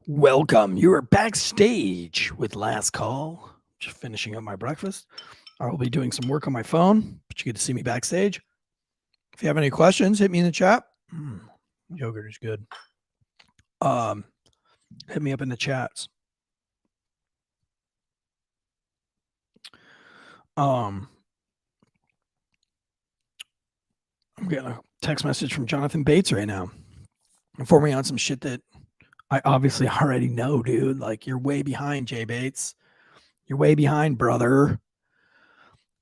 Welcome. You are backstage with Last Call. Just finishing up my breakfast. I will be doing some work on my phone, but you get to see me backstage. If you have any questions, hit me in the chat. Yogurt is good. Hit me up in the chats. I'm getting a text message from Jonathan Bates right now, informing me on some shit that I obviously already know, dude. Like, you're way behind, Jay Bates. You're way behind, brother.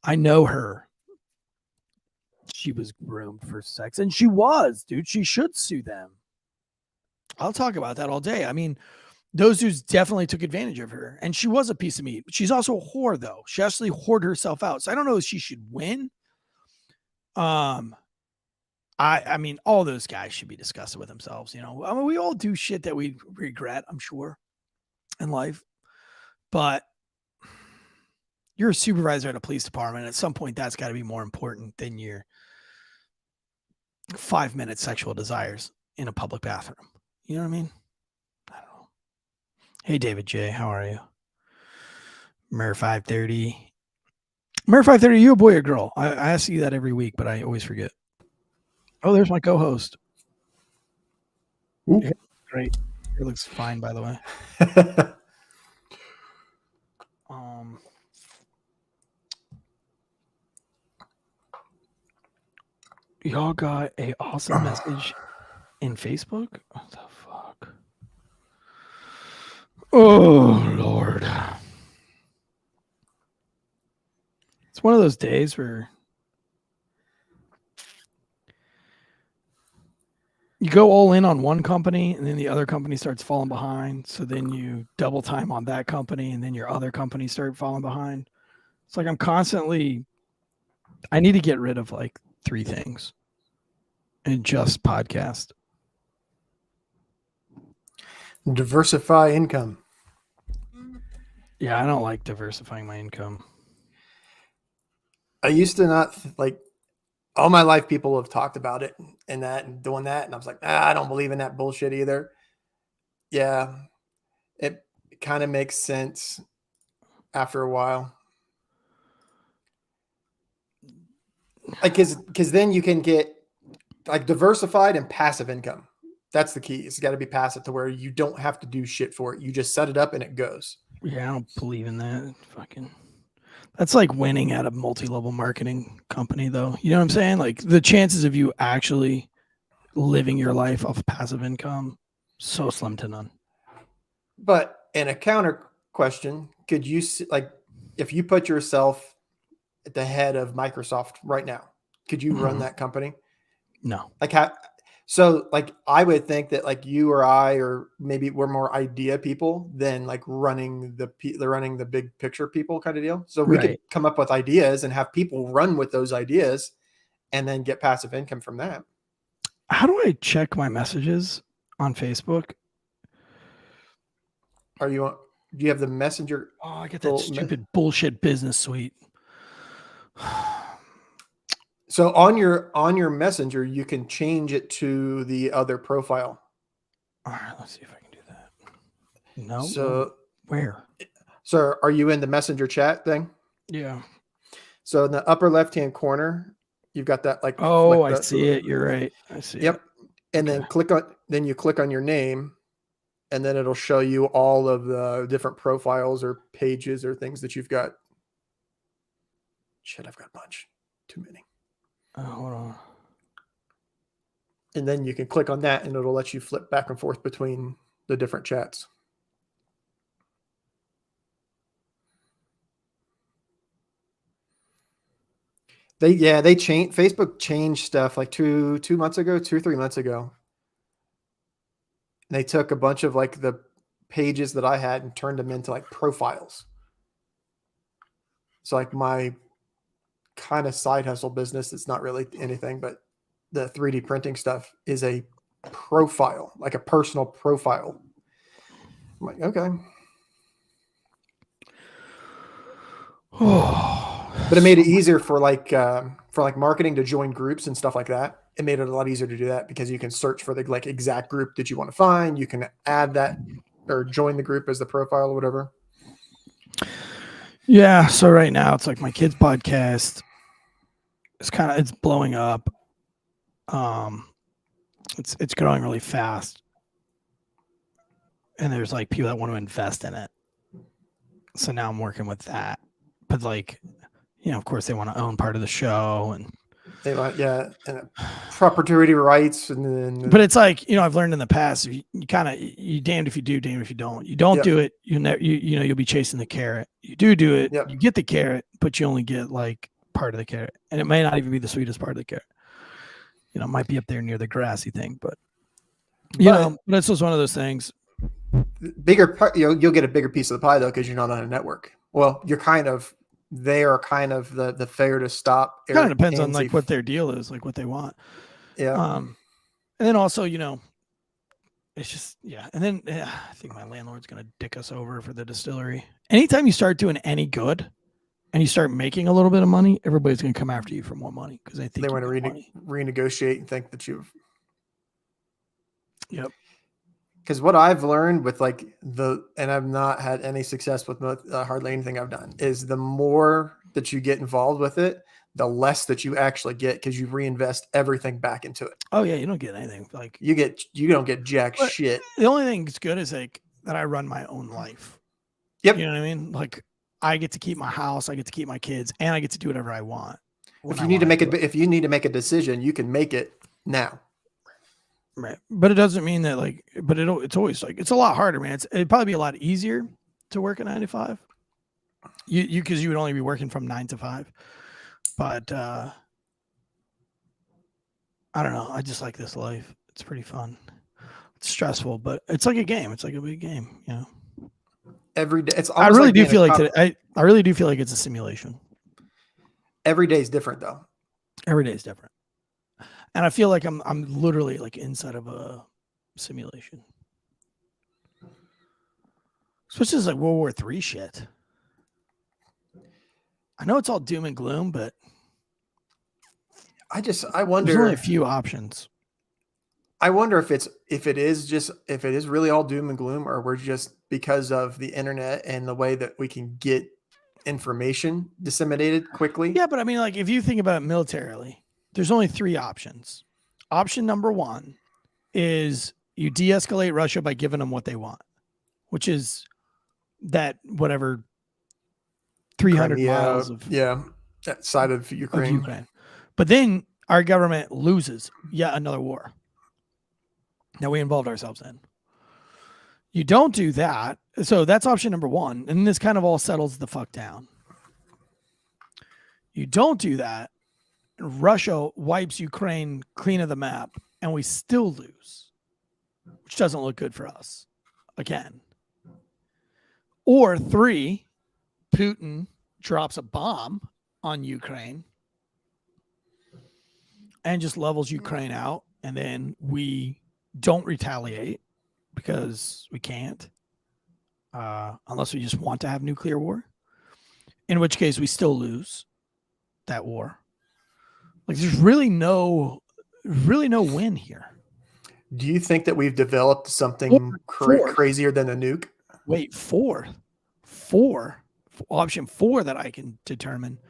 I know her. She was groomed for sex, and she was, dude. She should sue them. I'll talk about that all day. I mean, those dudes definitely took advantage of her, and she was a piece of meat. She's also a whore, though. She actually whored herself out. So I don't know if she should win. I mean, all those guys should be disgusted with themselves. You know, I mean, we all do shit that we regret, I'm sure, in life. But you're a supervisor at a police department. At some point, that's got to be more important than your 5-minute sexual desires in a public bathroom. You know what I mean? I don't know. Hey, David J., how are you? Mer 530. Mer 530, you a boy or girl? I ask you that every week, but I always forget. Oh, there's my co-host. Yeah, great. It looks fine, by the way. Y'all got a awesome message in Facebook? What the fuck? Oh, Lord. It's one of those days where you go all in on one company and then the other company starts falling behind. So then you double time on that company and then your other company start falling behind. It's like I need to get rid of like 3 things and just podcast. Diversify income. Yeah, I don't like diversifying my income. I used to not like all my life. People have talked about it and that and doing that. And I was like, I don't believe in that bullshit either. Yeah. It kind of makes sense after a while. Like, cause then you can get like diversified and passive income. That's the key. It's got to be passive to where you don't have to do shit for it. You just set it up and it goes. Yeah, I don't believe in that. That's like winning at a multi-level marketing company, though. You know what I'm saying? Like the chances of you actually living your life off passive income, so slim to none. But in a counter question, could you like if you put yourself at the head of Microsoft right now, could you run that company? No. Like how? So like I would think that like you or I or maybe we're more idea people than like running the big picture people kind of deal. So we could come up with ideas and have people run with those ideas and then get passive income from that. How do I check my messages on Facebook? Do you have the Messenger? Oh, I get that stupid bullshit business suite. So on your Messenger, you can change it to the other profile. All right, let's see if I can do that. No. So where? So are you in the Messenger chat thing? Yeah. So in the upper left-hand corner, you've got that like. Oh, I see it. You're right. I see. Yep. And then you click on your name, and then it'll show you all of the different profiles or pages or things that you've got. Shit, I've got a bunch. Too many. Hold on. And then you can click on that and it'll let you flip back and forth between the different chats. Facebook changed stuff like 2 months ago, 2 or 3 months ago. And they took a bunch of like the pages that I had and turned them into like profiles. So like my kind of side hustle business, it's not really anything, but the 3D printing stuff is a profile, like a personal profile. I'm like, okay. But it made it easier for like marketing to join groups and stuff like that. It made it a lot easier to do that because you can search for the like exact group that you want to find. You can add that or join the group as the profile or whatever? Yeah. So right now it's like my kid's podcast. It's blowing up. It's growing really fast. And there's like people that want to invest in it. So now I'm working with that. But like, of course they want to own part of the show and They want, and property rights, and then. But it's like, I've learned in the past, you damned if you do, damned if you don't. You don't do it, you'll be chasing the carrot. You do it, you get the carrot, but you only get like part of the carrot, and it may not even be the sweetest part of the carrot. It might be up there near the grassy thing, but that's just one of those things. Bigger part, you'll get a bigger piece of the pie though, because you're not on a network. Well, they are kind of the fair to stop. It kind of depends on like what their deal is, like what they want. Yeah. And then also, it's just, And then I think my landlord's going to dick us over for the distillery. Anytime you start doing any good and you start making a little bit of money, everybody's going to come after you for more money because they think they want to renegotiate and think that you've. Yep. Because what I've learned with and I've not had any success with hardly anything I've done, is the more that you get involved with it, the less that you actually get, because you reinvest everything back into it. Oh yeah, you don't get anything. Like you don't get jack shit. The only thing that's good is like that I run my own life. Yep. You know what I mean? Like I get to keep my house, I get to keep my kids, and I get to do whatever I want. If you need to make a decision, you can make it now. Right. But it doesn't mean that it's always like, it's a lot harder, man. It'd probably be a lot easier to work at 9 to 5. Because you would only be working from 9 to 5. But I don't know. I just like this life. It's pretty fun. It's stressful, but it's like a game. It's like a big game, Every day. I really do feel like I really do feel like it's a simulation. Every day is different though. Every day is different. And I feel like I'm literally like inside of a simulation. Especially as like World War III shit. I know it's all doom and gloom, but I wonder. There's only a few options. I wonder if it is really all doom and gloom, or we're just, because of the internet and the way that we can get information disseminated quickly. Yeah, but I mean, like if you think about it militarily, there's only 3 options. Option number 1 is you de-escalate Russia by giving them what they want, which is that whatever 300 miles of that side of Ukraine. But then our government loses yet another war that we involved ourselves in. You don't do that. So that's option number 1. And this kind of all settles the fuck down. You don't do that. Russia wipes Ukraine clean of the map, and we still lose, which doesn't look good for us again. Or 3, Putin drops a bomb on Ukraine and just levels Ukraine out, and then we don't retaliate because we can't, unless we just want to have nuclear war, in which case we still lose that war. Like there's really no win here. Do you think that we've developed something crazier than a nuke? Wait, 4. Option 4 that I can determine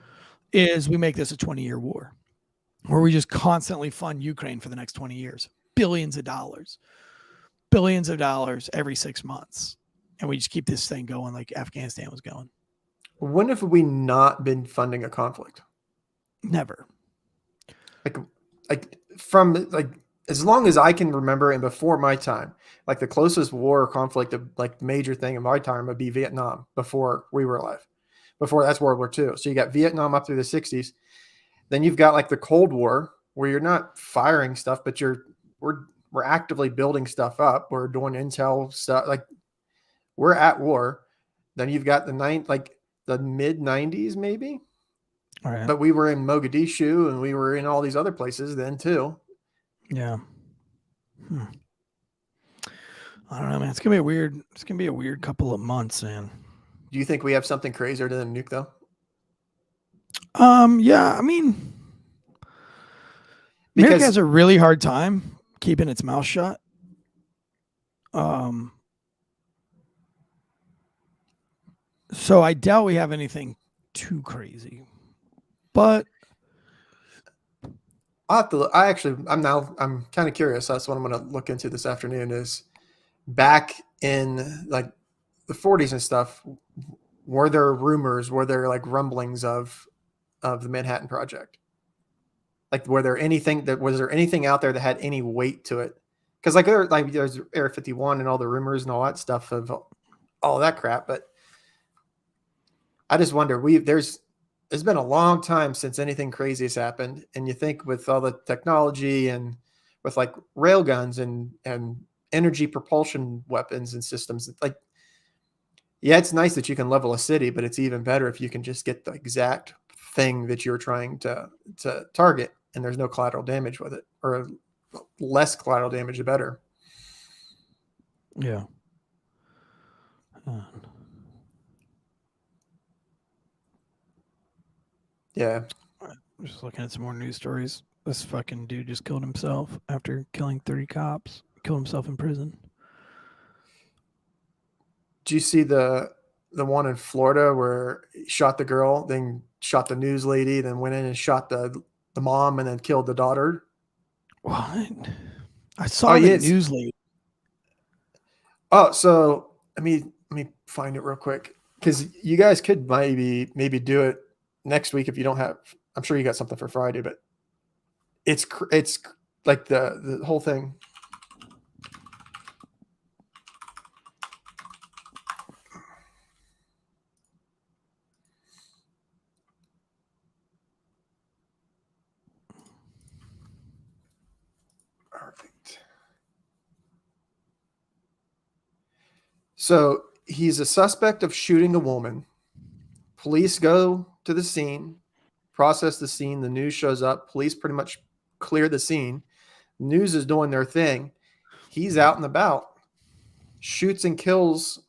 is we make this a 20-year war where we just constantly fund Ukraine for the next 20 years. Billions of dollars every 6 months. And we just keep this thing going like Afghanistan was going. When have we not been funding a conflict? Never. Like from as long as I can remember, and before my time, like the closest war or conflict of like major thing in my time would be Vietnam before we were alive. Before that's World War II. So you got Vietnam up through the 60s. Then you've got like the Cold War, where you're not firing stuff, but we're actively building stuff up. We're doing intel stuff. Like we're at war. Then you've got the mid 90s maybe. All right. But we were in Mogadishu and we were in all these other places then too. Yeah. I don't know, man. It's gonna be a weird couple of months, man. Do you think we have something crazier than a nuke though? Yeah, I mean, America has a really hard time keeping its mouth shut. So I doubt we have anything too crazy, but I'll have to look. I'm kind of curious. That's what I'm going to look into this afternoon is back in like the 40s and stuff. Were there rumors, were there like rumblings of the Manhattan Project? Like, was there anything out there that had any weight to it? Because there's Area 51 and all the rumors and all that stuff of all that crap. But I just wonder, there's been a long time since anything crazy has happened, and you think with all the technology and with like rail guns and energy propulsion weapons and systems, like, yeah, it's nice that you can level a city, but it's even better if you can just get the exact thing that you're trying to target, and there's no collateral damage with it, or less collateral damage, the better. yeah. Yeah. I'm just looking at some more news stories. This fucking dude just killed himself after killing 30 cops. Killed himself in prison. Do you see the one in Florida where he shot the girl, then shot the news lady, then went in and shot the mom, and then killed the daughter? What? I saw the news lady. Oh, so let me find it real quick, because you guys could maybe do it next week if you don't have. I'm sure you got something for Friday, but it's like the whole thing. All right. So he's a suspect of shooting a woman. Police go to the scene, process the scene. The news shows up. Police pretty much clear the scene. News is doing their thing. He's out and about, shoots and kills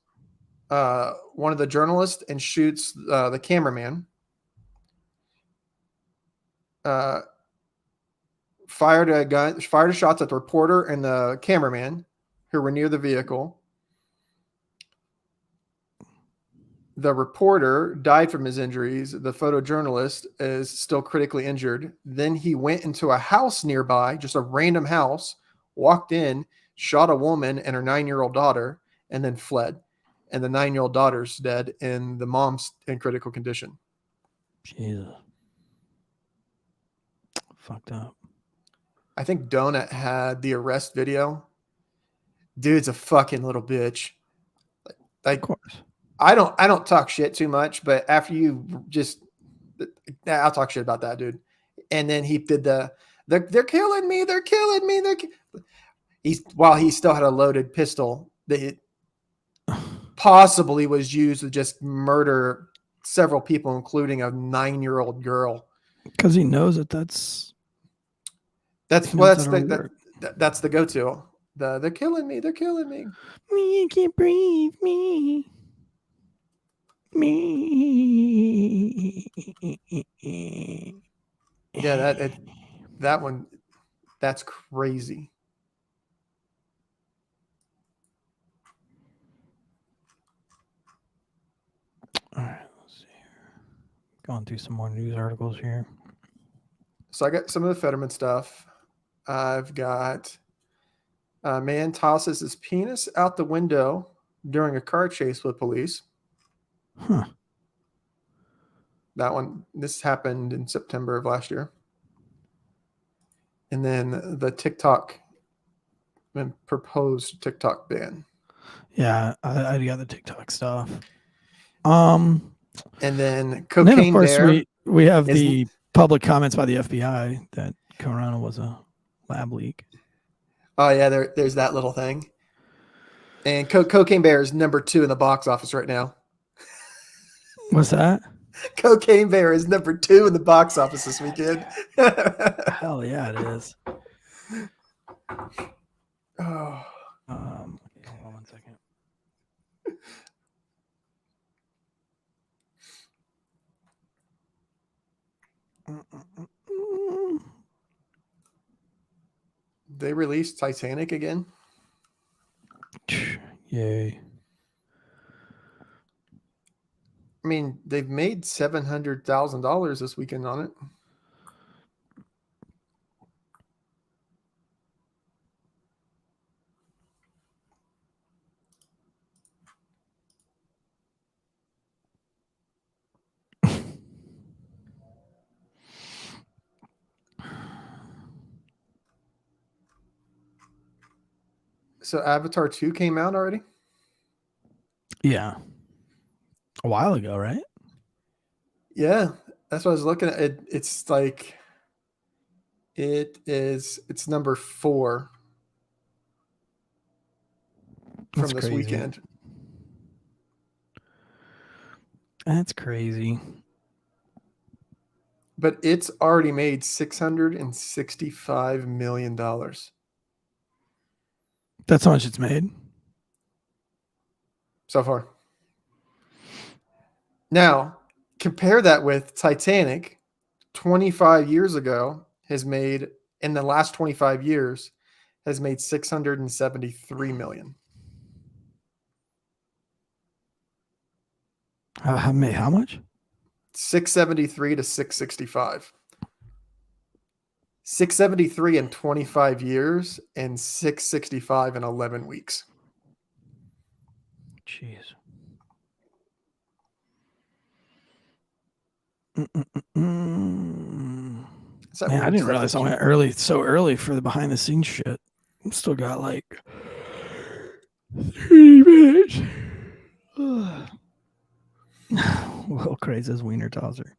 one of the journalists and shoots the cameraman. Fired shots at the reporter and the cameraman who were near the vehicle. The reporter died from his injuries. The photojournalist is still critically injured. Then he went into a house nearby, just a random house, walked in, shot a woman and her 9-year-old daughter, and then fled. And the 9-year-old daughter's dead, and the mom's in critical condition. Jesus. Fucked up. I think Donut had the arrest video. Dude's a fucking little bitch. Like, of course. I don't talk shit too much, but after you just, I'll talk shit about that dude. And then he did they're killing me, they're killing me. While he still had a loaded pistol that possibly was used to just murder several people, including a 9-year-old girl. Because he knows that's the go-to. They're killing me, they're killing me. Me, I can't breathe. Me. Yeah, that one, that's crazy. All right, let's see here. Going through some more news articles here. So I got some of the Fetterman stuff. I've got a man tosses his penis out the window during a car chase with police. Huh. That one, this happened in September of last year. And then the TikTok, proposed TikTok ban. Yeah, I got the TikTok stuff. And then Cocaine and then of course Bear. We have the public comments by the FBI that Corona was a lab leak. Oh yeah, there's that little thing. And Cocaine Bear is number 2 in the box office right now. What's that? Cocaine Bear is number 2 in the box office this weekend. Hell yeah, it is. Oh. Hold on 1 second. They released Titanic again. Yay. I mean, they've made $700,000 this weekend on it. So Avatar 2 came out already? Yeah. A while ago, right? Yeah, that's what I was looking at. It's like it's number 4 That's from this crazy. weekend. That's crazy. But it's already made $665 million That's how much it's made. so far. Now, compare that with Titanic, 25 years ago, has made, in the last 25 years, has made 673 million. How much? 673 to 665. 673 in 25 years and 665 in 11 weeks. Jeez. It's that Man, I weird didn't stuff realize that I went so early for the behind the scenes shit. I'm still got like 30 minutes. Will Craze's wiener tosser.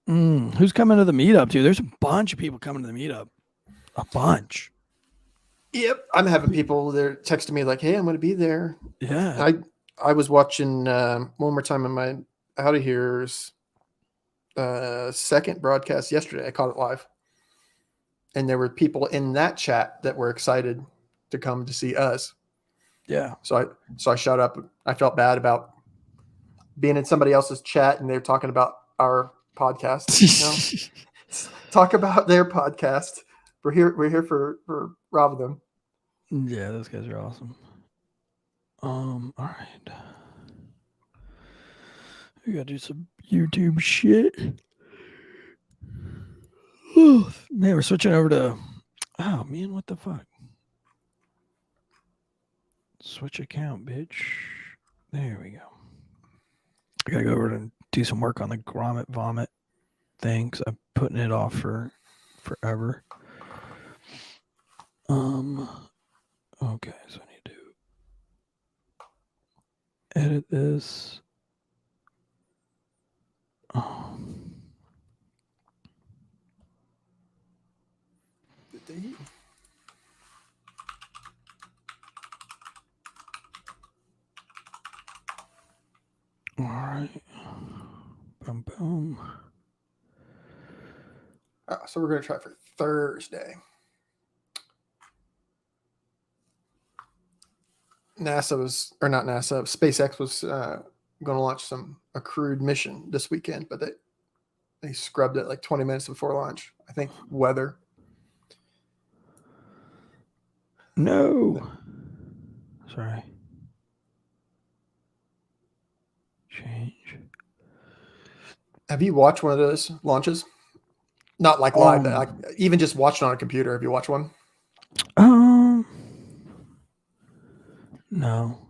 Who's coming to the meetup, dude? There's a bunch of people coming to the meetup. A bunch. Yep, I'm having people they're texting me like, "Hey, I'm going to be there." Yeah. I was watching one more time in my Out of Here's second broadcast yesterday. I caught it live, and there were people in that chat that were excited to come to see us. Yeah. So I shut up. I felt bad about being in somebody else's chat, and they're talking about our podcast. Talk about their podcast. We're here for robbing them. Yeah, those guys are awesome. All right. We gotta do some YouTube shit. Man, we're switching over to. Oh man, what the fuck? Switch account, bitch. There we go. I gotta go over and do some work on the grommet vomit thing because I'm putting it off for forever. Okay, so I need to edit this. All right. Boom, boom. So we're going to try for Thursday. SpaceX was going to launch a crewed mission this weekend, but they scrubbed it like 20 minutes before launch. I think weather. No. Sorry. Change. Have you watched one of those launches? Not like live, but like even just watched on a computer. Have you watched one? No.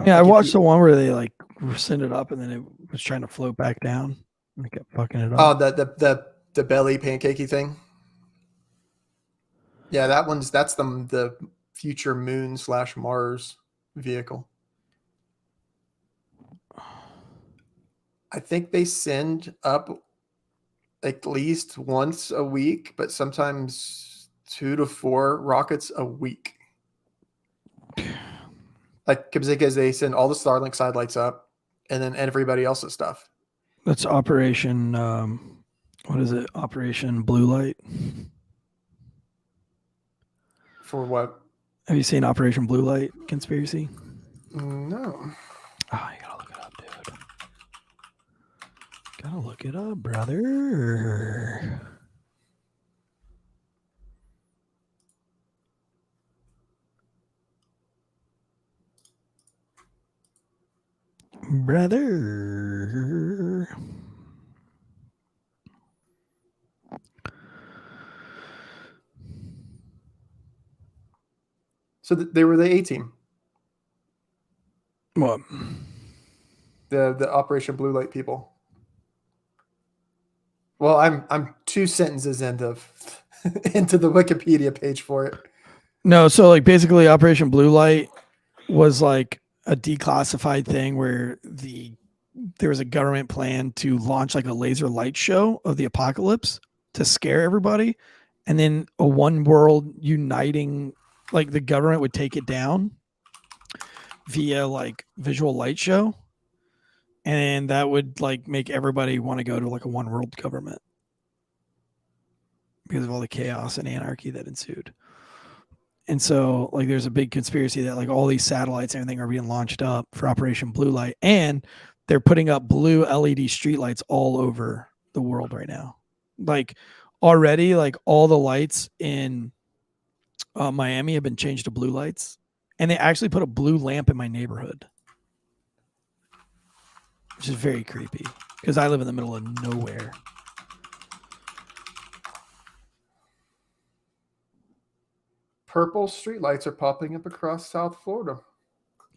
Yeah, I watched the one where they like sent it up and then it was trying to float back down. And it kept fucking it up. Oh, the belly pancakey thing. Yeah, that's the future moon / Mars vehicle. I think they send up at least once a week, but sometimes 2 to 4 rockets a week. Like because they send all the Starlink satellites up, and then everybody else's stuff. That's Operation. What is it? Operation Blue Light. For what? Have you seen Operation Blue Light conspiracy? No. Oh, you gotta look it up, dude. Gotta look it up, brother. brother. So they were the A team. What? The Operation Blue Light people. Well, I'm 2 sentences into into the Wikipedia page for it. No, so like basically Operation Blue Light was like a declassified thing where there was a government plan to launch like a laser light show of the apocalypse to scare everybody, and then a one world uniting, like the government would take it down via like visual light show, and that would like make everybody want to go to like a one world government because of all the chaos and anarchy that ensued. And so like there's a big conspiracy that like all these satellites and everything are being launched up for Operation Blue Light, and they're putting up blue LED streetlights all over the world right now. Like already, like all the lights in Miami have been changed to blue lights, and they actually put a blue lamp in my neighborhood, which is very creepy because I live in the middle of nowhere. Purple streetlights are popping up across South Florida.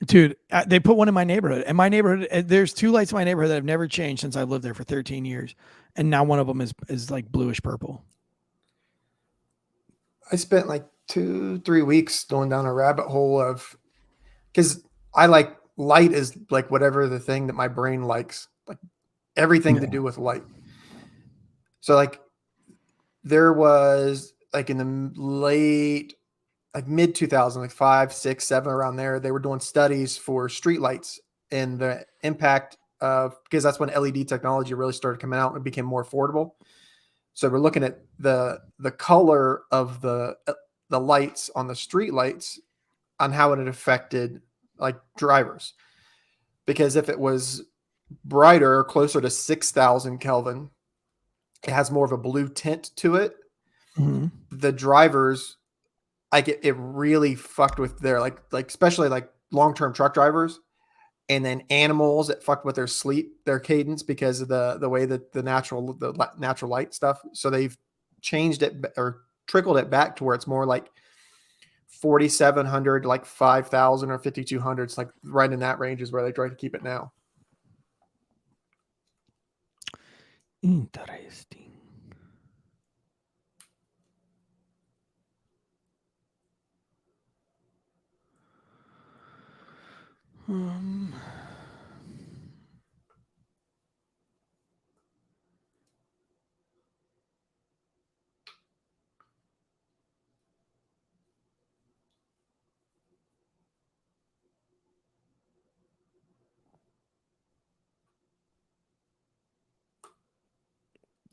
Dude, they put one in my neighborhood. And my neighborhood, there's 2 lights in my neighborhood that have never changed since I've lived there for 13 years. And now one of them is like bluish purple. I spent like 2-3 weeks going down a rabbit hole of, because I like light is like whatever the thing that my brain likes, like everything to do with light. So like there was like in the late, like mid 2000s, like 5, 6, 7, around there, they were doing studies for streetlights and the impact of, because that's when LED technology really started coming out and became more affordable. So we're looking at the color of the lights on the street lights on how it affected like drivers. Because if it was brighter, closer to 6,000 Kelvin, it has more of a blue tint to it. Mm-hmm. The drivers, like it really fucked with their like especially like long-term truck drivers, and then animals, it fucked with their sleep, their cadence, because of the way that the natural light stuff. So they've changed it or trickled it back to where it's more like 4,700, like 5,000 or 5,200. It's like right in that range is where they try to keep it now. Interesting.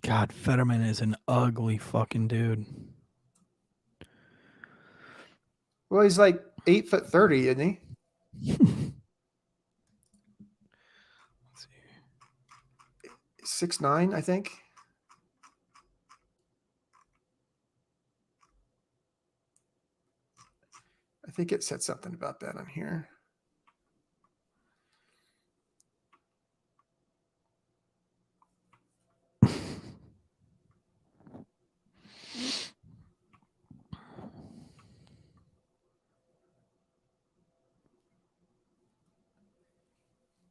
God, Fetterman is an ugly fucking dude. Well, he's like 8'30", isn't he? 6'9", I think. I think it said something about that on here.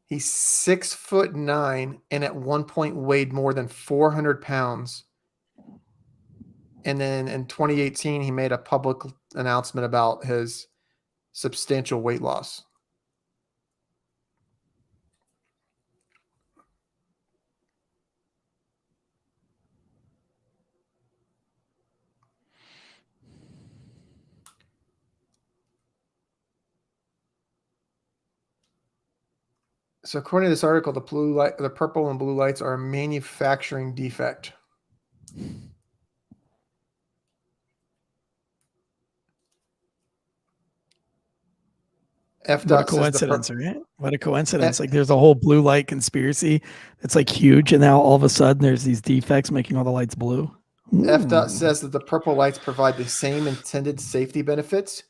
He's 6'9", and at one point weighed more than 400 pounds. And then in 2018, he made a public announcement about his substantial weight loss. So according to this article, the purple and blue lights are a manufacturing defect. What a coincidence, right? What a coincidence. Like there's a whole blue light conspiracy that's like huge, and now all of a sudden there's these defects making all the lights blue. FDOT says that the purple lights provide the same intended safety benefits.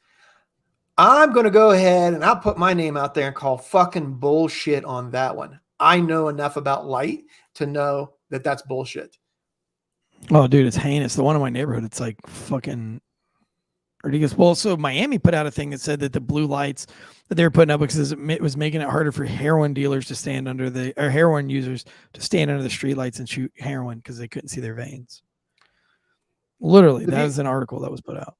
I'm going to go ahead and I'll put my name out there and call fucking bullshit on that one. I know enough about light to know that that's bullshit. Oh, dude, it's heinous. The one in my neighborhood, it's like fucking ridiculous. Well, so Miami put out a thing that said that the blue lights that they were putting up because it was making it harder for heroin dealers to stand under or heroin users to stand under the streetlights and shoot heroin because they couldn't see their veins. Literally, that is an article that was put out.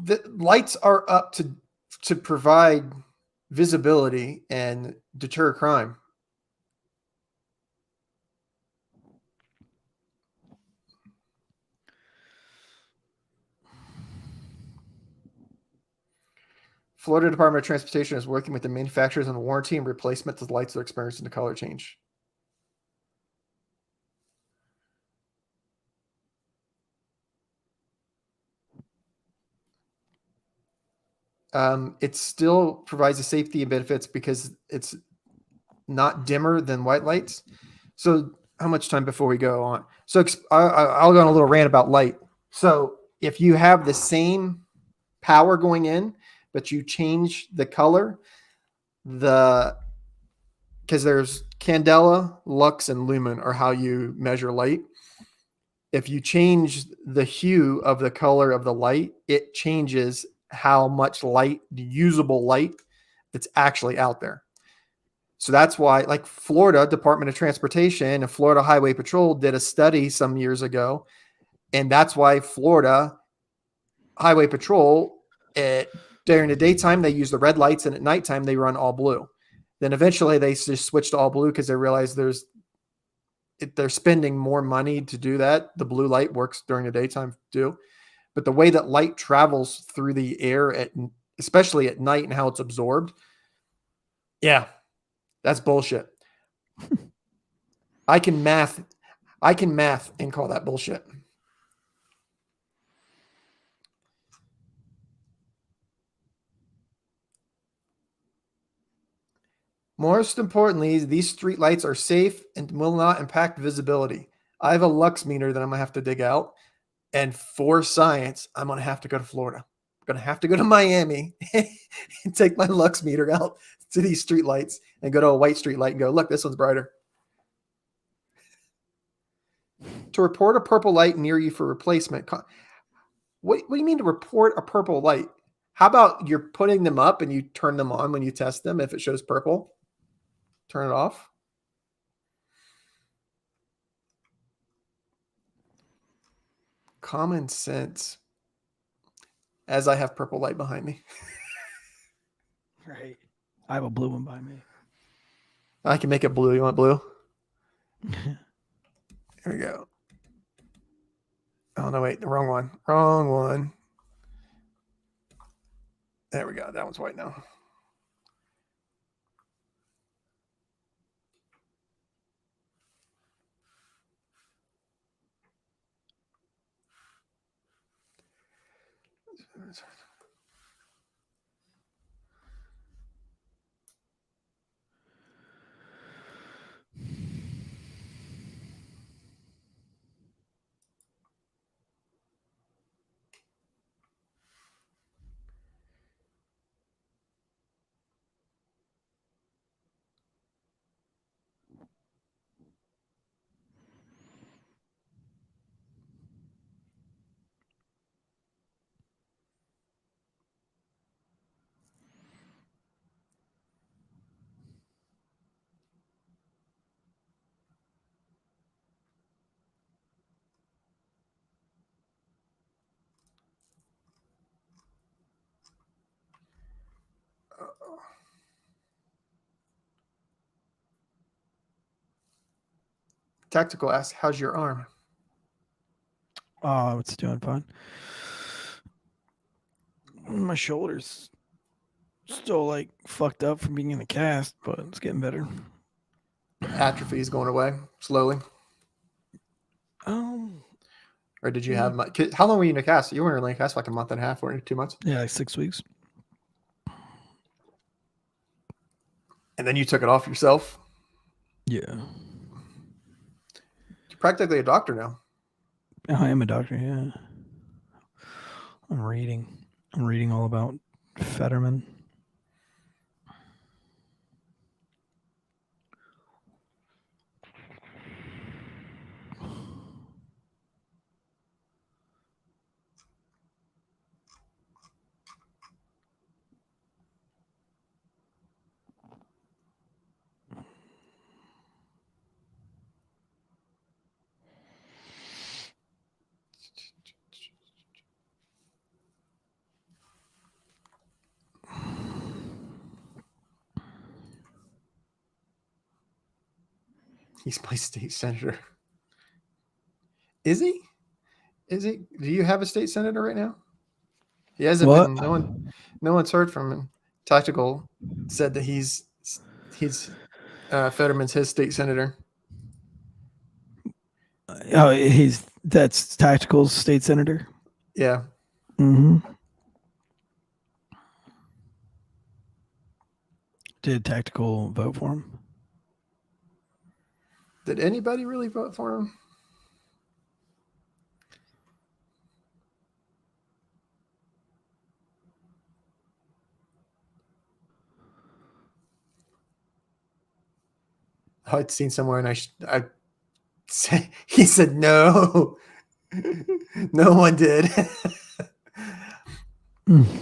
The lights are up to provide visibility and deter crime. Florida Department of Transportation is working with the manufacturers on warranty and replacement of the lights that are experiencing the color change. It still provides the safety and benefits because it's not dimmer than white lights. So how much time before we go on? So I'll go on a little rant about light. So if you have the same power going in, but you change the color, because there's candela, lux, and lumen are how you measure light. If you change the hue of the color of the light, it changes how much light, usable light, that's actually out there. So that's why, like Florida Department of Transportation and Florida Highway Patrol did a study some years ago, and that's why Florida Highway Patrol, during the daytime they use the red lights, and at nighttime they run all blue. Then eventually they just switched to all blue because they realized they're spending more money to do that. The blue light works during the daytime too, but the way that light travels through the air especially at night, and how it's absorbed, yeah, that's bullshit. I can math and call that bullshit. Most importantly, these street lights are safe and will not impact visibility. I have a lux meter that I'm going to have to dig out. And for science, I'm going to have to go to Florida. I'm going to have to go to Miami and take my lux meter out to these street lights and go to a white street light and go, look, this one's brighter. To report a purple light near you for replacement. What do you mean to report a purple light? How about you're putting them up and you turn them on when you test them? If it shows purple, turn it off. Common sense. As I have purple light behind me. Right. I have a blue one by me. I can make it blue. You want blue? Here we go. Oh, no, wait. The wrong one. Wrong one. There we go. That one's white now. Tactical asks, how's your arm? Oh, it's doing fine. My shoulder's still like fucked up from being in the cast, but it's getting better. Atrophy is going away slowly. Or did you have how long were you in a cast? You were in a cast for like a month and a half, or 2 months? Yeah, like 6 weeks. And then you took it off yourself? Yeah. You're practically a doctor now. I am a doctor, yeah. I'm reading. I'm reading all about Fetterman. He's my state senator. Is he? Is he? Do you have a state senator right now? He hasn't What? been. No one's heard from him. Tactical said that he's Fetterman's his state senator. Oh, that's Tactical's state senator. Yeah. Mm-hmm. Did Tactical vote for him? Did anybody really vote for him? I'd seen somewhere, and I said, he said no, no one did.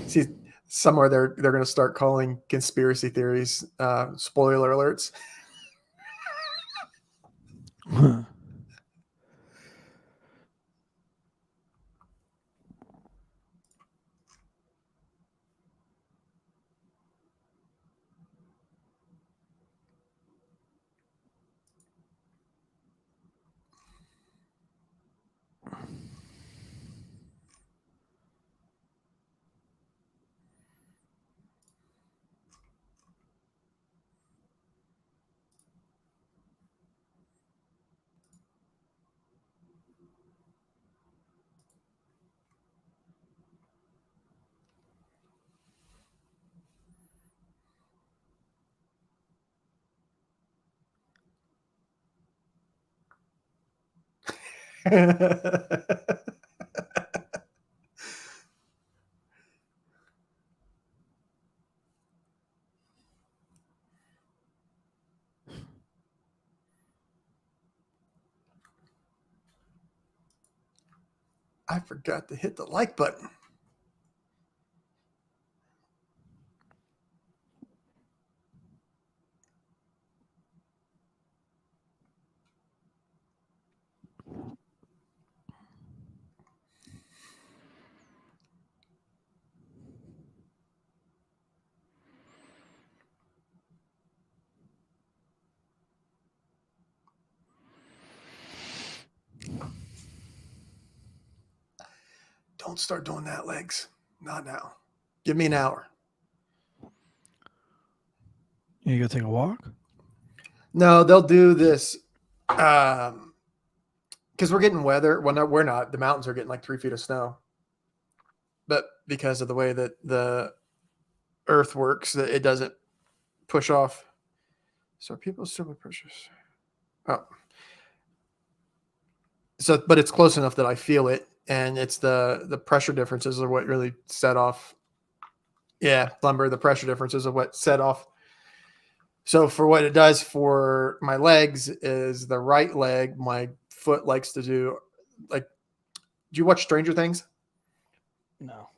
See, somewhere they're going to start calling conspiracy theories spoiler alerts. Huh. I forgot to hit the like button. Don't start doing that, legs. Not now. Give me an hour. You go take a walk? No, they'll do this because we're getting weather. Well, no, we're not. The mountains are getting like 3 feet of snow. But because of the way that the earth works, that it doesn't push off. So people still with pressures. Oh. So, but it's close enough that I feel it. And it's the pressure differences are what really set off. Yeah, lumber, the pressure differences of what set off. So for what it does for my legs is the right leg, my foot likes to do like, do you watch Stranger Things? No.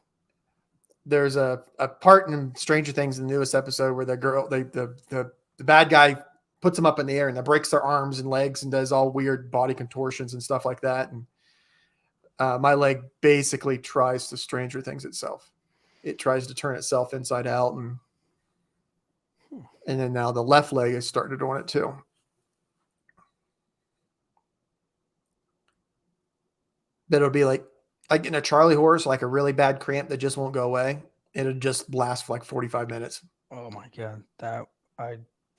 There's a part in Stranger Things, the newest episode, where the girl, the bad guy puts them up in the air and that breaks their arms and legs and does all weird body contortions and stuff like that. And my leg basically tries to Stranger Things itself. It tries to turn itself inside out, and then now the left leg has started doing it too. But it'll be like in a Charlie horse, like a really bad cramp that just won't go away. It'll just last for like 45 minutes. Oh my god, that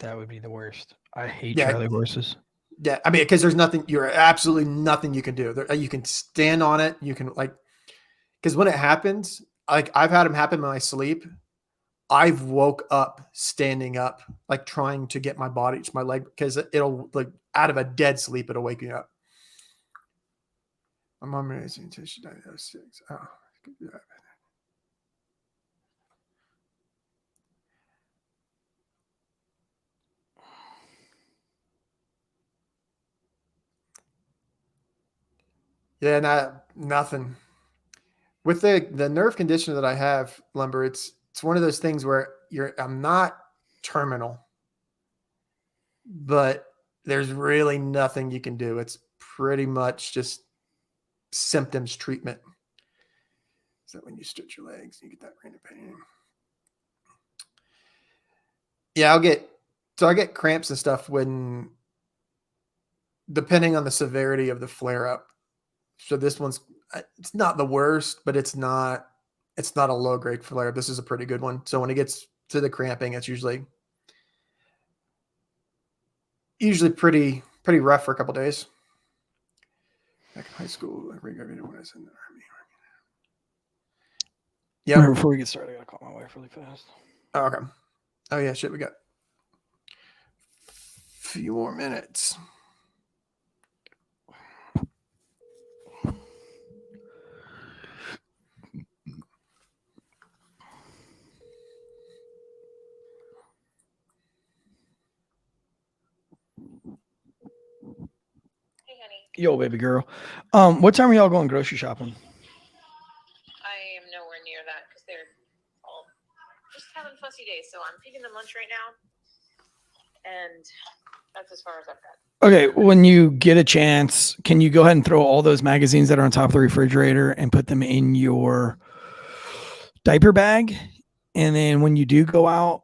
would be the worst. I hate Yeah. Charlie horses. Yeah, I mean, because there's nothing, you're absolutely nothing you can do. There, you can stand on it. You can because when it happens, like I've had them happen in my sleep. I've woke up standing up, like trying to get my body to my leg because it'll like out of a dead sleep, it'll wake you up. My mom raising tissue diagnostics. Oh, Yeah, nothing. With the nerve condition that I have, Lumber, it's one of those things where I'm not terminal, but there's really nothing you can do. It's pretty much just symptoms treatment. So when you stretch your legs, you get that random pain. Yeah, I get cramps and stuff when, depending on the severity of the flare up. So this one's, it's not the worst, but it's not a low grade flare. This is a pretty good one. So when it gets to the cramping, it's usually pretty rough for a couple days. Back in high school, I graduated when I was in the army. Yeah. Right, before we get started, I gotta call my wife really fast. Oh, okay. Oh yeah, shit. We got a few more minutes. Hey, honey. Yo, baby girl. What time are y'all going grocery shopping? I am nowhere near that because they're all just having fussy days. So I'm feeding them lunch right now, and that's as far as I've got. Okay, when you get a chance, can you go ahead and throw all those magazines that are on top of the refrigerator and put them in your diaper bag? And then when you do go out,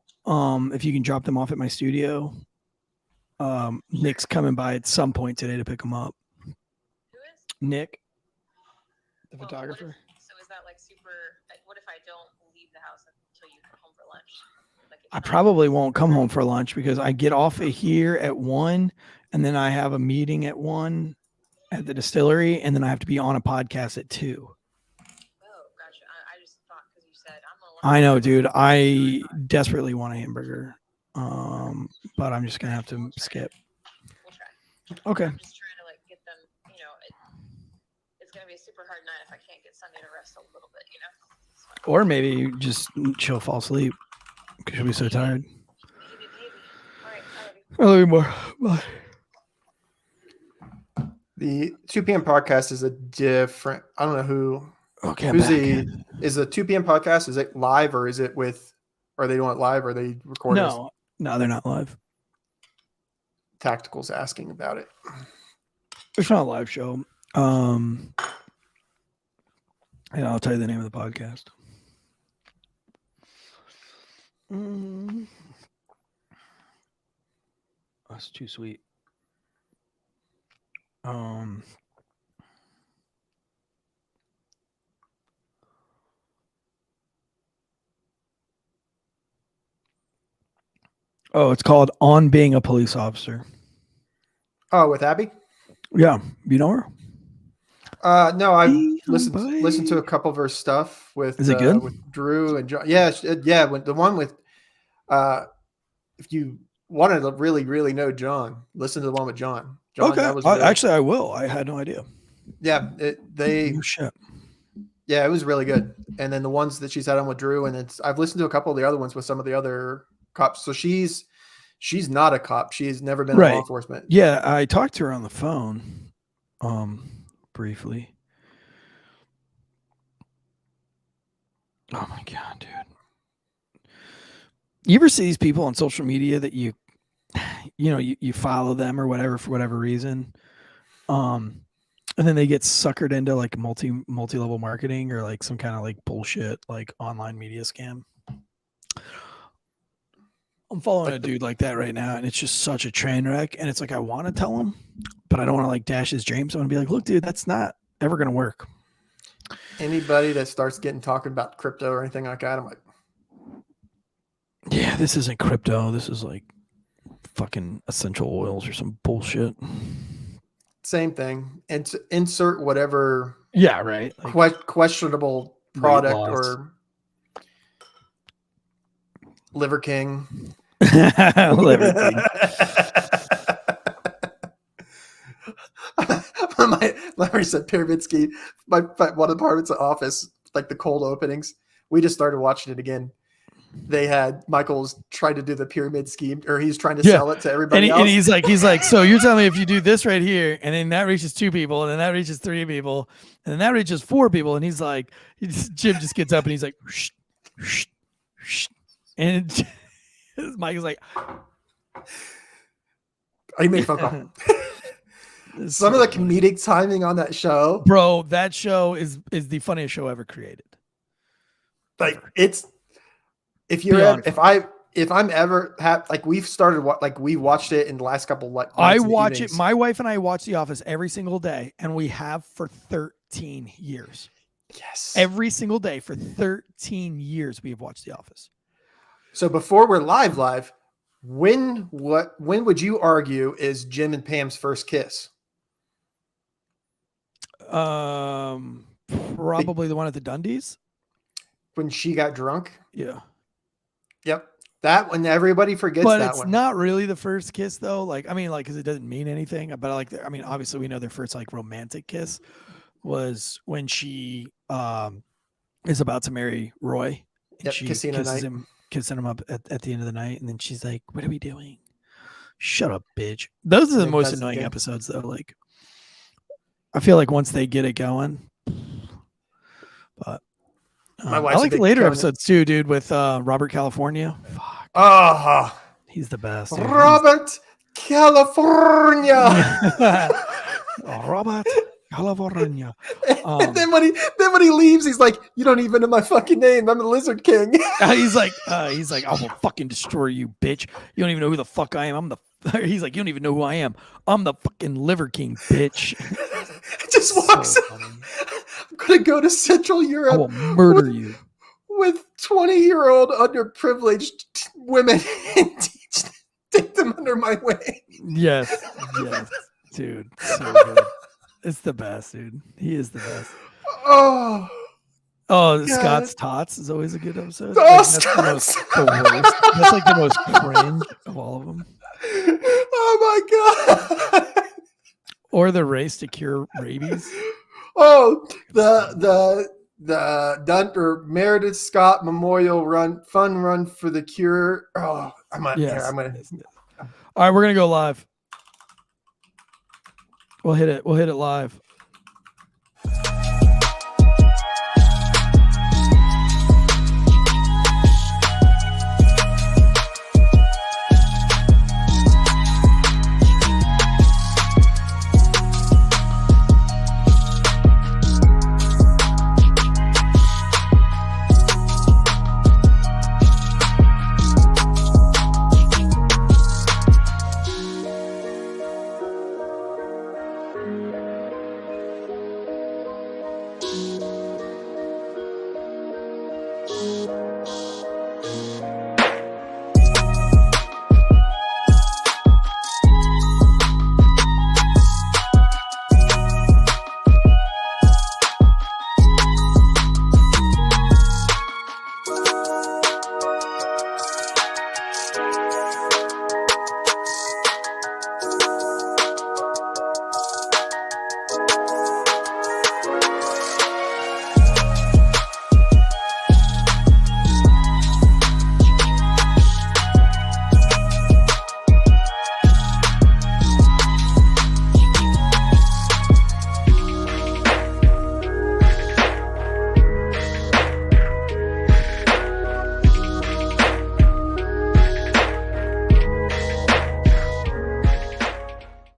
if you can drop them off at my studio, Nick's coming by at some point today to pick them up. Who is? Nick, the photographer. So is that like super? Like, what if I don't leave the house until you come home for lunch? Like, I probably won't come home for lunch because I get off of here at 1, and then I have a meeting at 1 at the distillery, and then I have to be on a podcast at 2. Oh, gotcha. I just thought because you said I'm gonna. I know, dude. I desperately want a hamburger, but I'm just gonna have to skip. We'll try. Okay. I'm just trying to like get them. You know, it's gonna be a super hard night if I can't get Sunday to rest a little bit. You know. Or maybe just chill, fall asleep because you'll be so tired. Maybe. All right. I love you. I love you more. Bye. The 2 p.m. podcast is a different. I don't know who. Okay. Is the 2 p.m. podcast? Is it live or is it with? Are they doing it live or are they recording? No, they're not live. Tactical's asking about it. It's not a live show. And I'll tell you the name of the podcast. That's too sweet. Oh, it's called On Being a Police Officer. Oh, with Abby? Yeah. You know her? No, I've listened to a couple of her stuff with. Is it good? With Drew and John. Yeah. With the one with, if you wanted to really, really know John, listen to the one with John. Okay. Actually, I will. I had no idea. Yeah. Oh, shit. Yeah, it was really good. And then the ones that she's had on with Drew, and I've listened to a couple of the other ones with some of the other cops. So she's not a cop. She's never been in law enforcement. Yeah, I talked to her on the phone, briefly. Oh my God, dude! You ever see these people on social media that you follow them or whatever for whatever reason, and then they get suckered into like multi-level marketing or like some kind of like bullshit like online media scam? I'm following a dude like that right now, and it's just such a train wreck. And it's like I want to tell him, but I don't want to like dash his dreams. I want to be like, look, dude, that's not ever gonna work. Anybody that starts talking about crypto or anything like that, I'm like, yeah, this isn't crypto. This is like fucking essential oils or some bullshit. Same thing. And insert whatever. Yeah, right. Like questionable product or Liver King. Liver King. Larry said Pyramidski, one of the parts of Office, like the cold openings. We just started watching it again. they had Michael's trying to do the pyramid scheme, or he's trying to sell it to everybody else. And he's like, so you're telling me if you do this right here, and then that reaches 2 people, and then that reaches 3 people, and then that reaches 4 people, and he's like, Jim just gets up and he's like, shh, shh, shh, and Michael's like, I made a phone call. Some of the comedic timing on that show, bro, that show is the funniest show ever created. Like it's, if I'm ever like we've started we watched it in the last couple like I watch it. My wife and I watch The Office every single day, and we have for 13 years. Yes, every single day for 13 years we have watched The Office. So before we're live, when would you argue is Jim and Pam's first kiss? Probably the one at the Dundies. When she got drunk. Yeah. Yep. That one, everybody forgets but that it's one. Not really the first kiss though. Like, I mean, like, cause it doesn't mean anything, but obviously we know their first like romantic kiss was when she, is about to marry Roy. And she kissing him up at the end of the night. And then she's like, what are we doing? Shut up, bitch. Those are the most annoying episodes though. Like, I feel like once they get it going, but I like the later episodes too, dude, with Robert California. Fuck. He's the best. Dude. Robert California. Robert California. And then when he leaves, he's like, "You don't even know my fucking name. I'm the Lizard King." he's like, I will fucking destroy you, bitch. You don't even know who the fuck I am. He's like, you don't even know who I am. I'm the fucking Liver King, bitch. Just walks in. I'm gonna go to Central Europe. I will murder you with 20-year-old underprivileged women and take them under my wing. Yes, dude. So good. It's the best, dude. He is the best. Oh, Scott's Tots is always a good episode. Oh, like, that's the worst. That's like the most cringe of all of them. Oh my god! Or the race to cure rabies. Oh, the Meredith Scott Memorial Fun Run for the Cure. Oh, I'm gonna. All right, we're gonna go live. We'll hit it live.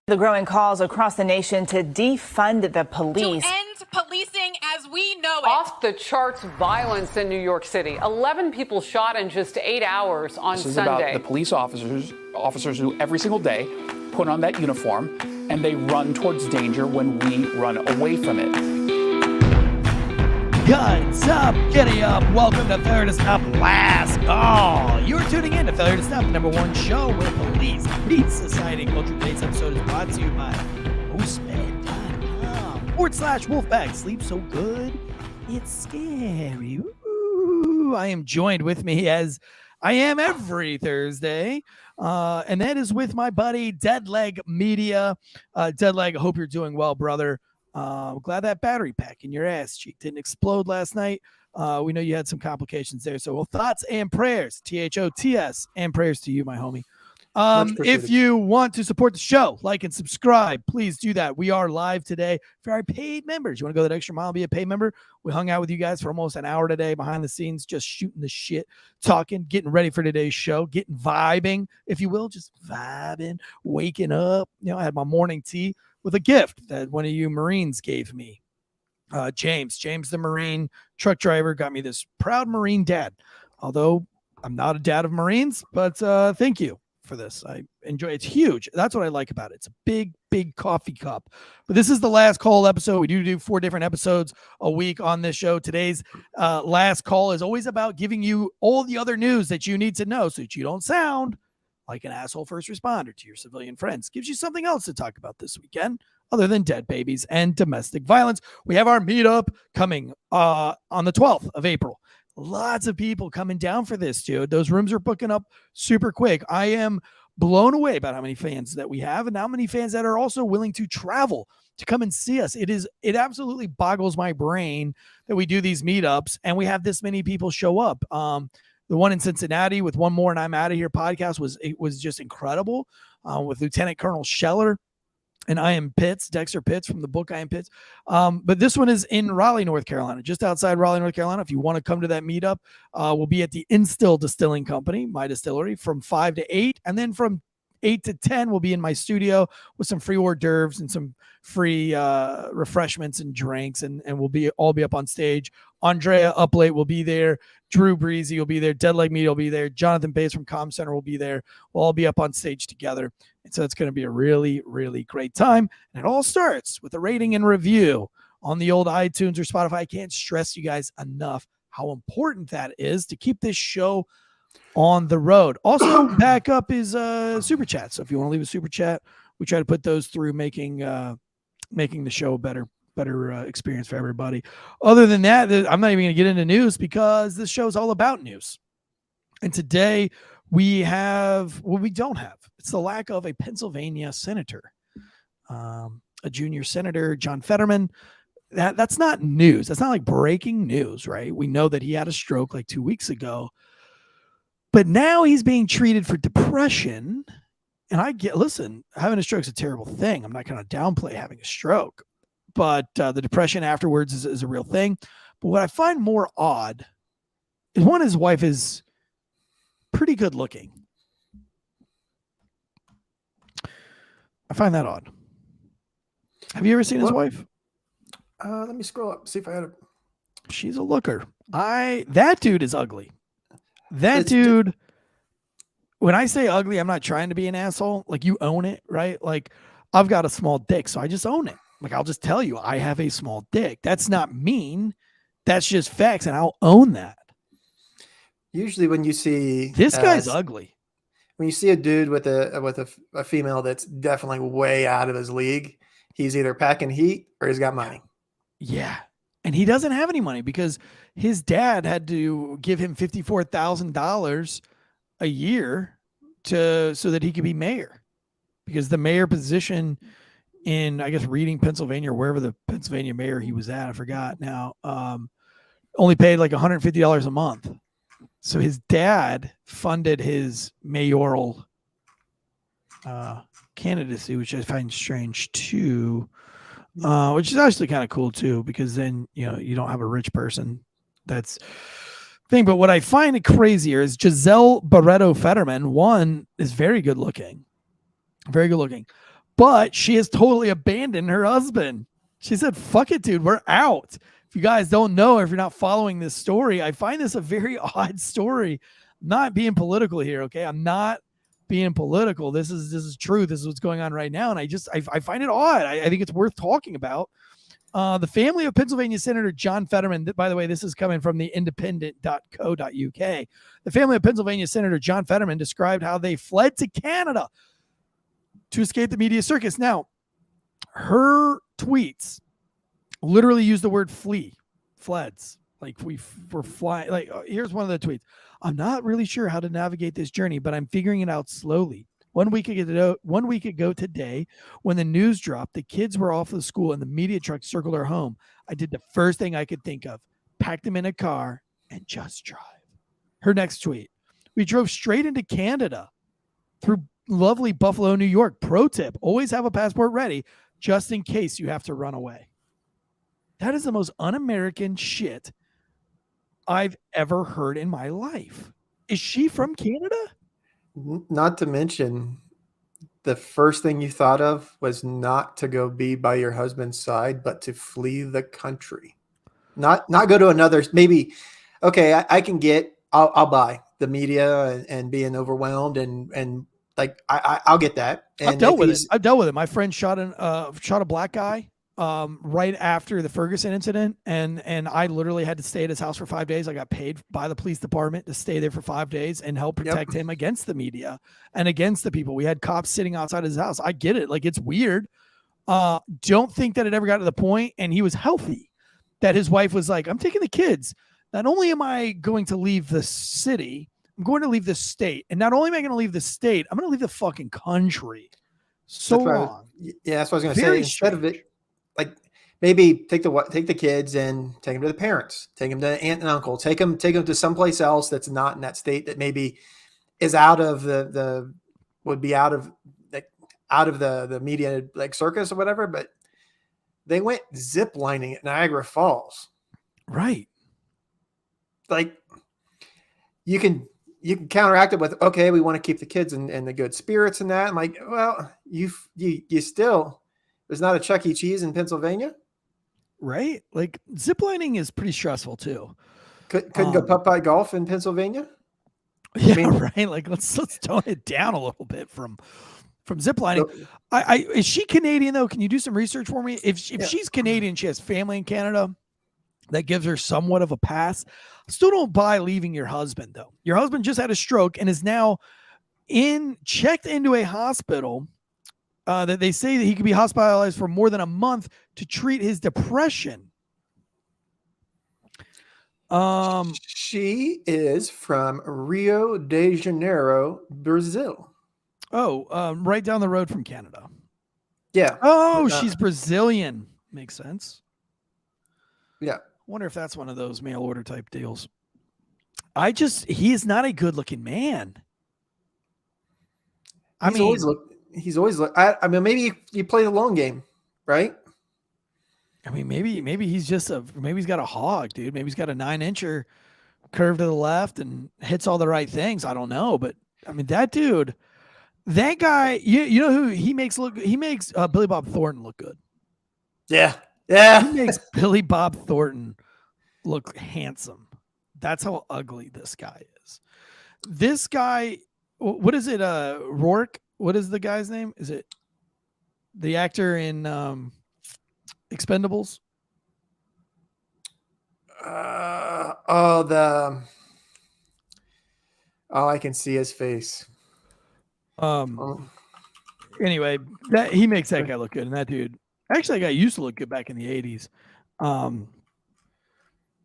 The growing calls across the nation to defund the police. To end policing as we know it. Off the charts violence in New York City. 11 people shot in just 8 hours on Sunday. This is about the police officers who every single day put on that uniform and they run towards danger when we run away from it. Guns up, giddy up. Welcome to Failure to Stop Last Call. You're tuning in to Failure to Stop, the #1 show where police beat society. Culture. Today's episode is brought to you by postmed.com/Wolfbag. Sleep so good, it's scary. Ooh. I am joined with me as I am every Thursday, and that is with my buddy Deadleg Media. Deadleg, I hope you're doing well, brother. I'm glad that battery pack in your ass cheek didn't explode last night. We know you had some complications there. So, well, thoughts and prayers, THOTS, and prayers to you, my homie. If you want to support the show, like and subscribe, please do that. We are live today for our paid members. You want to go that extra mile, be a paid member? We hung out with you guys for almost an hour today behind the scenes, just shooting the shit, talking, getting ready for today's show, getting vibing, if you will, just vibing, waking up. You know, I had my morning tea with a gift that one of you Marines gave me. James, the Marine truck driver, got me this proud Marine dad. Although I'm not a dad of Marines, but thank you for this. I enjoy it. It's huge. That's what I like about it. It's a big coffee cup. But this is the last call episode. We do 4 different episodes a week on this show. Today's last call is always about giving you all the other news that you need to know so that you don't sound like an asshole first responder to your civilian friends. Gives you something else to talk about this weekend other than dead babies and domestic violence. We have our meetup coming on the 12th of April. Lots of people coming down for this, dude. Those rooms are booking up super quick. I am blown away about how many fans that we have and how many fans that are also willing to travel to come and see us. It absolutely boggles my brain that we do these meetups and we have this many people show up. The one in Cincinnati with One More and I'm Out of Here podcast was just incredible with Lieutenant Colonel Scheller. And I Am Pitts, Dexter Pitts from the book I Am Pitts. But this one is in Raleigh, North Carolina, just outside Raleigh, North Carolina. If you want to come to that meetup, we'll be at the Instill Distilling Company, my distillery, from 5 to 8. And then from 8 to 10, we'll be in my studio with some free hors d'oeuvres and some free refreshments and drinks. And we'll all be up on stage. Andrea Up Late will be there. Drew Breezy will be there. Deadleg Media will be there. Jonathan Bates from Com Center will be there. We'll all be up on stage together. And so it's going to be a really, really great time. And it all starts with a rating and review on the old iTunes or Spotify. I can't stress you guys enough how important that is to keep this show on the road. Also, back up is Super Chat. So if you want to leave a Super Chat, we try to put those through making the show a better experience for everybody. Other than that, I'm not even going to get into news because this show is all about news. And today we don't have. It's the lack of a Pennsylvania senator, a junior senator, John Fetterman. That's not news. That's not like breaking news, right? We know that he had a stroke like 2 weeks ago, but now he's being treated for depression. And listen, having a stroke is a terrible thing. I'm not going to downplay having a stroke, but the depression afterwards is a real thing. But what I find more odd is his wife is pretty good looking. I find that odd. Have you ever seen his wife? Let me scroll up, see if I had She's a looker. That dude is ugly. That dude, when I say ugly, I'm not trying to be an asshole. Like, you own it, right? Like, I've got a small dick, so I just own it. Like, I'll just tell you, I have a small dick. That's not mean. That's just facts, and I'll own that. Usually when you see this guy's ugly, when you see a dude with a female that's definitely way out of his league, he's either packing heat or he's got money. Yeah. And he doesn't have any money because his dad had to give him $54,000 a year so that he could be mayor, because the mayor position in, I guess, Reading, Pennsylvania, or wherever the Pennsylvania mayor he was at, I forgot now, only paid like $150 a month. So his dad funded his mayoral candidacy, which I find strange too, which is actually kind of cool too, because then, you don't have a rich person. That's thing. But what I find crazier is Giselle Barreto Fetterman, one, is very good looking, but she has totally abandoned her husband. She said, fuck it, dude, we're out. If you guys don't know, or if you're not following this story, I find this a very odd story. I'm not being political here, okay? I'm not being political. This is true. This is what's going on right now, and I find it odd. I think it's worth talking about. The family of Pennsylvania Senator John Fetterman, by the way, this is coming from the independent.co.uk. The family of Pennsylvania Senator John Fetterman described how they fled to Canada to escape the media circus. Now, her tweets literally use the word fleds. Like, we're flying. Like, here's one of the tweets. I'm not really sure how to navigate this journey, but I'm figuring it out slowly. 1 week ago today, when the news dropped, the kids were off of school and the media truck circled our home. I did the first thing I could think of. packed him in a car, and just drive. Her next tweet: we drove straight into Canada through lovely Buffalo, New York. Pro tip: always have a passport ready just in case you have to run away. That is the most un-American shit I've ever heard in my life. Is she from Canada? Not to mention, the first thing you thought of was not to go be by your husband's side, but to flee the country. Not go to another. Maybe, okay, I can get. I'll buy the media and being overwhelmed and like I'll get that. And I've dealt with it. My friend shot a black guy right after the Ferguson incident, and I literally had to stay at his house for 5 days. I got paid by the police department to stay there for 5 days and help protect him against the media and against the people. We had cops sitting outside his house. I get it. Like, it's weird. Don't think that it ever got to the point, and he was healthy, that his wife was like, I'm taking the kids. Not only am I going to leave the city, I'm going to leave the state. And not only am I going to leave the state, I'm going to leave the fucking country. So long. That's what I was going to say. Instead of it, like, maybe take the kids and take them to the parents, take them to aunt and uncle, take them to someplace else that's not in that state, that maybe is out of the media, like, circus or whatever. But they went zip lining at Niagara Falls. Right. Like, you can counteract it with, okay, we want to keep the kids in the good spirits and that. I'm like, well, you still, there's not a Chuck E. Cheese in Pennsylvania. Right. Like, ziplining is pretty stressful too. Couldn't go putt-putt golf in Pennsylvania. Yeah. Right. Like, let's tone it down a little bit from ziplining. Is she Canadian though? Can you do some research for me? If she's Canadian, she has family in Canada, that gives her somewhat of a pass. Still don't buy leaving your husband though. Your husband just had a stroke and is now checked into a hospital that they say that he could be hospitalized for more than a month to treat his depression. She is from Rio de Janeiro, Brazil. Oh, right down the road from Canada. Yeah. Oh, she's Brazilian. Makes sense. Yeah. Wonder if that's one of those mail order type deals. He is not a good looking man. He's always looked. I mean, maybe you play the long game, right? I mean, maybe he's maybe he's got a hog, dude. Maybe he's got a 9-incher curve to the left and hits all the right things. I don't know, but I mean, that dude, that guy, you know who he makes look? He makes Billy Bob Thornton look good. Yeah. Yeah. He makes Billy Bob Thornton look handsome. That's how ugly this guy is. This guy, what is it? Rourke? What is the guy's name? Is it the actor in Expendables? I can see his face. Anyway, that he makes that guy look good, and that dude, actually, that guy used to look good back in the 80s.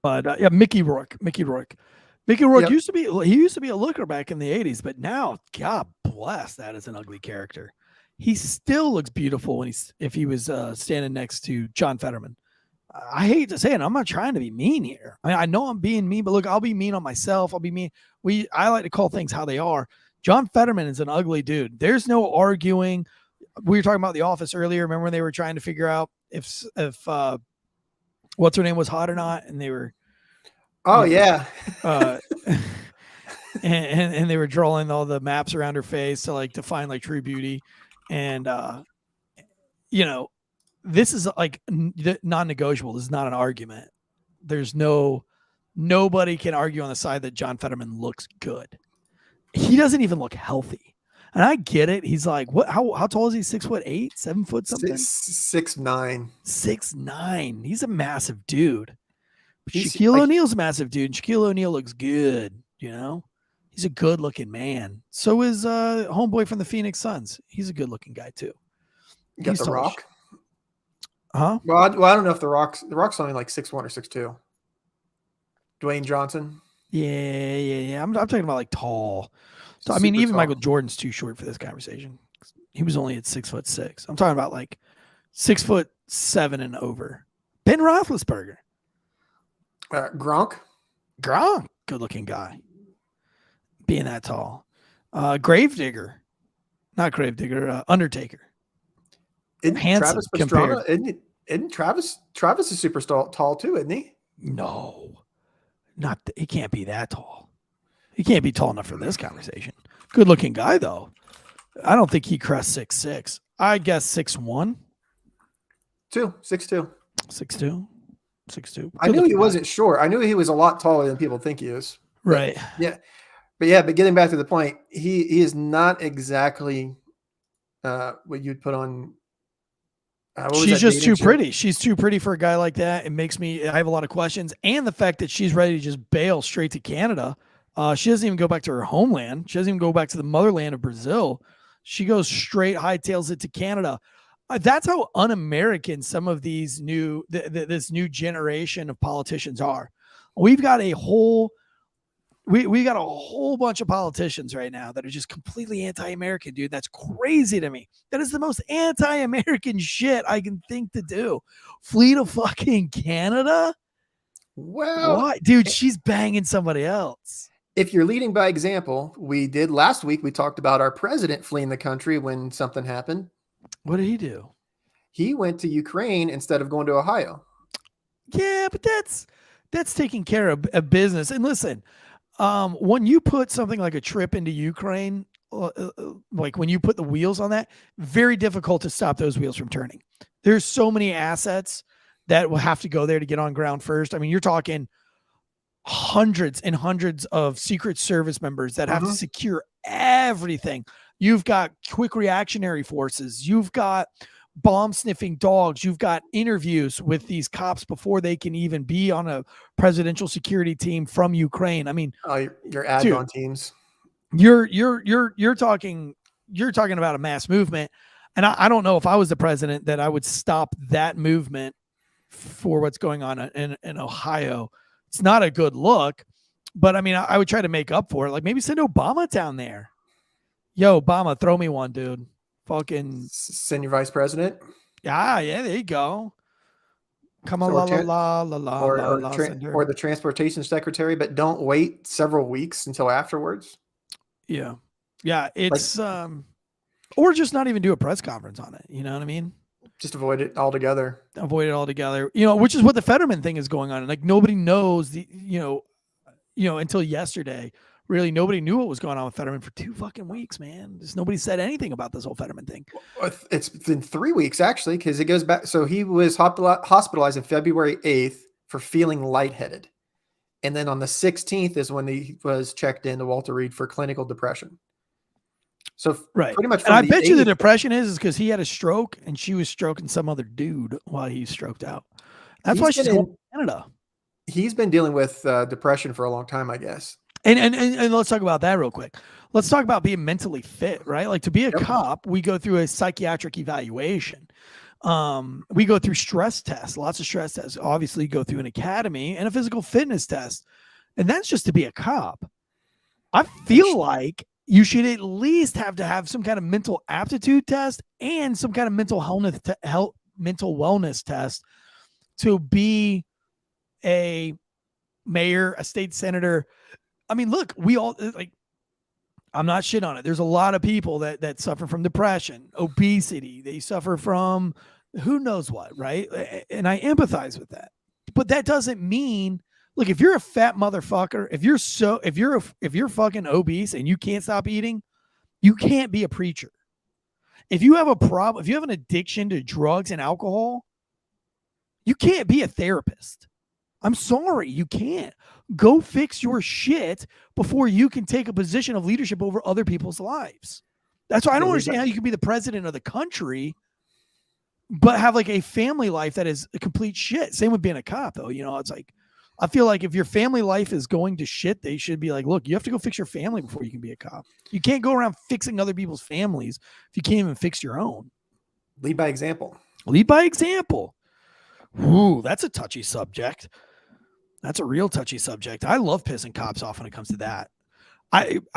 But yeah, Mickey Rourke Yep. used to be a looker back in the 80s, but now, God bless, that is an ugly character. He still looks beautiful if he was standing next to John Fetterman. I hate to say it, I'm not trying to be mean here. I mean, I know I'm being mean, but look, I'll be mean on myself. I'll be mean. I like to call things how they are. John Fetterman is an ugly dude. There's no arguing. We were talking about The Office earlier. Remember when they were trying to figure out if what's her name was hot or not, and they were. Oh yeah. And they were drawing all the maps around her face to find like true beauty, and this is like non-negotiable. This is not an argument. There's nobody can argue on the side that John Fetterman looks good. He doesn't even look healthy. And I get it. He's like, what? How tall is he? 6'8", 7 foot something? 6'9". 6'9". He's a massive dude. He's Shaquille O'Neal's a massive dude. And Shaquille O'Neal looks good. He's a good looking man. So is homeboy from the Phoenix Suns. He's a good looking guy too. You got The Rock. Huh? Well, I don't know if the Rock's only like 6'1" or 6'2". Dwayne Johnson. Yeah. I'm talking about like tall. So I Super mean, even tall. Michael Jordan's too short for this conversation. He was only at 6'6". I'm talking about like 6'7" and over. Ben Roethlisberger. Gronk. Gronk, good looking guy. Being that tall. Gravedigger. Not Gravedigger, Undertaker. Isn't Handsome Travis compared. Pastrana? Isn't Travis is super tall too, isn't he? No. He can't be that tall. He can't be tall enough for this conversation. Good looking guy though. I don't think he crossed 6'6". I guess 6'1". 6'2". 6'2". 6'2". I knew he wasn't short. I knew he was a lot taller than people think he is. Right. But getting back to the point, he is not exactly what you'd put on. She's just too pretty. She's too pretty for a guy like that. It makes me. I have a lot of questions, and the fact that she's ready to just bail straight to Canada. She doesn't even go back to her homeland. She doesn't even go back to the motherland of Brazil. She goes straight, hightails it to Canada. That's how un-American some of these this new generation of politicians are. We've got a whole. We got a whole bunch of politicians right now that are just completely anti-American, dude. That's crazy to me. That is the most anti-American shit I can think to do. Flee to fucking Canada? Well, what? Dude, she's banging somebody else. If you're leading by example, we did last week. We talked about our president fleeing the country when something happened. What did he do? He went to Ukraine instead of going to Ohio. Yeah, but that's taking care of a business. And listen, when you put something like a trip into Ukraine, like when you put the wheels on that, very difficult to stop those wheels from turning. There's so many assets that will have to go there to get on ground first. I mean, you're talking hundreds and hundreds of Secret Service members that have to secure everything. You've got quick reactionary forces. You've got bomb sniffing dogs. You've got interviews with these cops before they can even be on a presidential security team from Ukraine. I mean, your ads on teams. You're talking about a mass movement. And I don't know if I was the president that I would stop that movement for what's going on in Ohio. It's not a good look, but I mean, I would try to make up for it. Like maybe send Obama down there. Yo, Obama, throw me one, dude. Fucking send your vice president. Yeah, there you go. Come on, or the transportation secretary, but don't wait several weeks until afterwards. Yeah, it's or just not even do a press conference on it. You know what I mean? Just avoid it altogether. You know, which is what the Fetterman thing is going on. And like nobody knows until yesterday. Really, nobody knew what was going on with Fetterman for 2 fucking weeks, man. Just nobody said anything about this whole Fetterman thing. It's been 3 weeks actually, because it goes back. So he was hospitalized on February 8th for feeling lightheaded, and then on the 16th is when he was checked into Walter Reed for clinical depression. So pretty much. And I bet you the depression is because he had a stroke and she was stroking some other dude while he stroked out. That's why she's going to Canada. He's been dealing with depression for a long time, I guess. And let's talk about that real quick. Let's talk about being mentally fit, right? Like to be a cop, we go through a psychiatric evaluation. We go through stress tests, lots of stress tests. Obviously, you go through an academy and a physical fitness test. And that's just to be a cop. I feel like you should at least have to have some kind of mental aptitude test and some kind of mental wellness test to be a mayor, a state senator. I mean, look, we all like, I'm not shit on it. There's a lot of people that suffer from depression, obesity. They suffer from who knows what, right? And I empathize with that. But that doesn't mean, look, if you're a fat motherfucker, if you're fucking obese and you can't stop eating, you can't be a preacher. If you have a problem, if you have an addiction to drugs and alcohol, you can't be a therapist. I'm sorry, you can't. Go fix your shit before you can take a position of leadership over other people's lives. That's why I don't understand how you can be the president of the country, but have like a family life that is a complete shit. Same with being a cop, though. You know, it's like, I feel like if your family life is going to shit, they should be like, look, you have to go fix your family before you can be a cop. You can't go around fixing other people's families if you can't even fix your own. Lead by example. Lead by example. Ooh, that's a touchy subject. That's a real touchy subject. I love pissing cops off when it comes to that.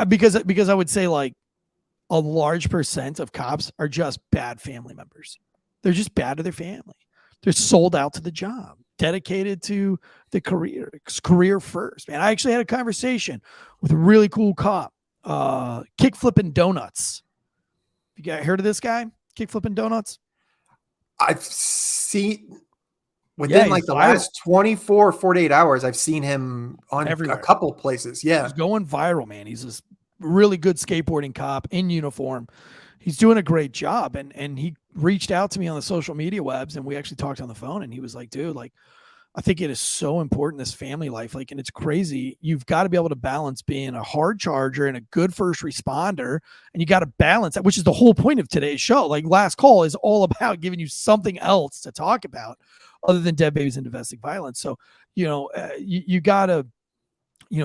Because I would say like a large percent of cops are just bad family members. They're just bad to their family. They're sold out to the job. dedicated to the career first, man. I actually had a conversation with a really cool cop, Kick Flipping Donuts. You guys heard of this guy, Kick Flipping Donuts? I've seen within like the last 24 or 48 hours, I've seen him on everywhere. A couple places. Yeah. He's going viral, man. He's this really good skateboarding cop in uniform. He's doing a great job. And he reached out to me on the social media webs, and we actually talked on the phone, and he was like, dude, like, I think it is so important, this family life. Like, and it's crazy. You've got to be able to balance being a hard charger and a good first responder. And you got to balance that, which is the whole point of today's show. Like, Last Call is all about giving you something else to talk about other than dead babies and domestic violence. So, you got to,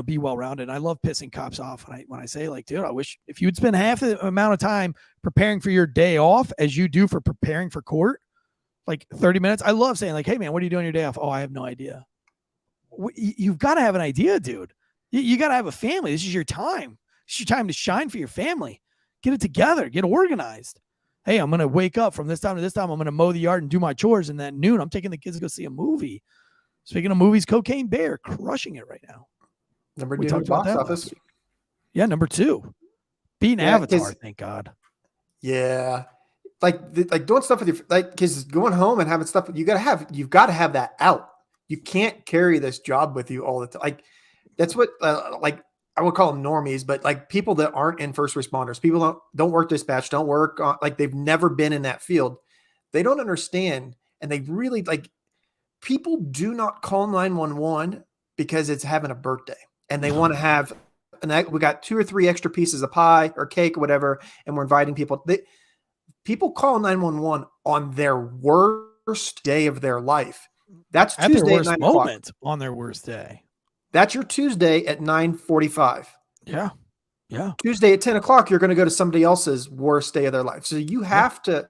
be well-rounded. I love pissing cops off when I say, like, dude, I wish if you would spend half the amount of time preparing for your day off as you do for preparing for court, like 30 minutes. I love saying, like, hey man, what are you doing your day off? Oh, I have no idea. You've got to have an idea, dude. You got to have a family. This is your time. It's your time to shine for your family. Get it together. Get organized. Hey, I'm going to wake up from this time to this time. I'm going to mow the yard and do my chores. And then noon, I'm taking the kids to go see a movie. Speaking of movies, Cocaine Bear crushing it right now. Number 2 box office. Yeah, number 2. Beating Avatar, thank God. Yeah. Like doing stuff with your, like, because going home and having stuff, you've got to have that out. You can't carry this job with you all the time. Like, that's what, like, I would call them normies, but like people that aren't in first responders, people don't work dispatch, don't work on, like, they've never been in that field. They don't understand. And they really, like, people do not call 911 because it's having a birthday and they want to have, and we got 2 or 3 extra pieces of pie or cake or whatever. And we're inviting people. People call 911 on their worst day of their life. That's at Tuesday their worst at 9 o'clock. moment on their worst day. That's your Tuesday at 9:45. Yeah. Yeah. Tuesday at 10 o'clock, you're going to go to somebody else's worst day of their life. So you have to,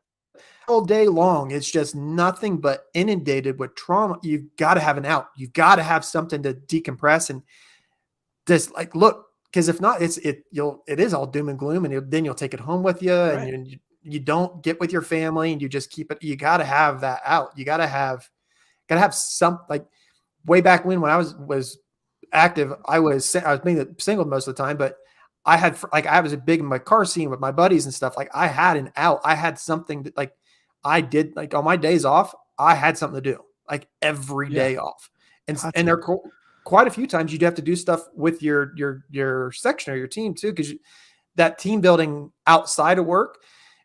all day long, it's just nothing but inundated with trauma. You've got to have an out. You've got to have something to decompress and just, like, look, because if not, it is all doom and gloom, and then you'll take it home with you, right. And you don't get with your family, and you just keep it. You got to have that out. You got to have some, like, way back when I was active, I was being single most of the time, but I was a big in my car scene with my buddies and stuff. Like, I had an out. I had something that, like, I did, like, on my days off, I had something to do, like, every day off. And there are quite a few times you'd have to do stuff with your section or your team too, because that team building outside of work,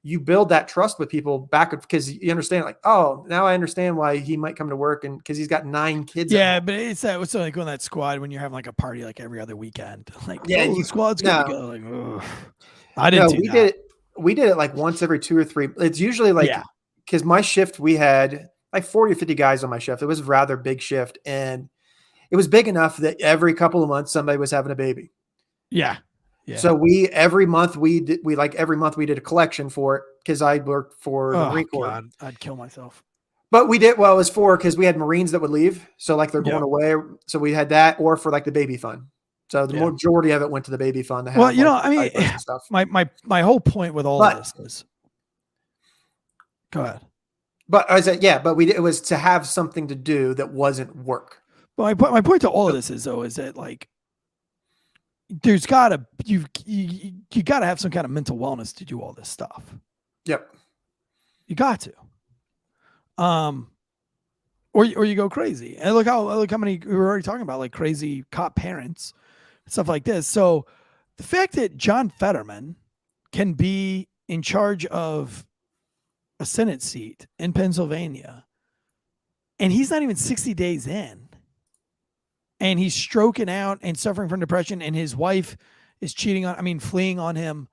you build that trust with people back, because you understand, like, oh, now I understand why he might come to work, and because he's got 9 kids. Yeah, but it's like on that squad when you're having like a party like every other weekend. Like, yeah, the squad's good to go. Like, ugh. I didn't do that. We did it like once every 2 or 3. It's usually like, because my shift, we had like 40 or 50 guys on my shift. It was a rather big shift, and it was big enough that every couple of months somebody was having a baby. Yeah. Yeah. So every month we did a collection for it, because I worked for the Marine Corps. God, I'd kill myself. But we did, well, it was because we had Marines that would leave. So, like, they're going away. So we had that, or for like the baby fund. So the majority of it went to the baby fund. To have, well, I mean, stuff. My whole point with all this is, go ahead. But I said, it was to have something to do that wasn't work. But my point to all of this is, though, is that, like, there's gotta you gotta have some kind of mental wellness to do all this stuff. Yep. You got to. Or you go crazy. And look how many we were already talking about, like, crazy cop parents, stuff like this. So the fact that John Fetterman can be in charge of a Senate seat in Pennsylvania, and he's not even 60 days in, and he's stroking out and suffering from depression, and his wife is fleeing on him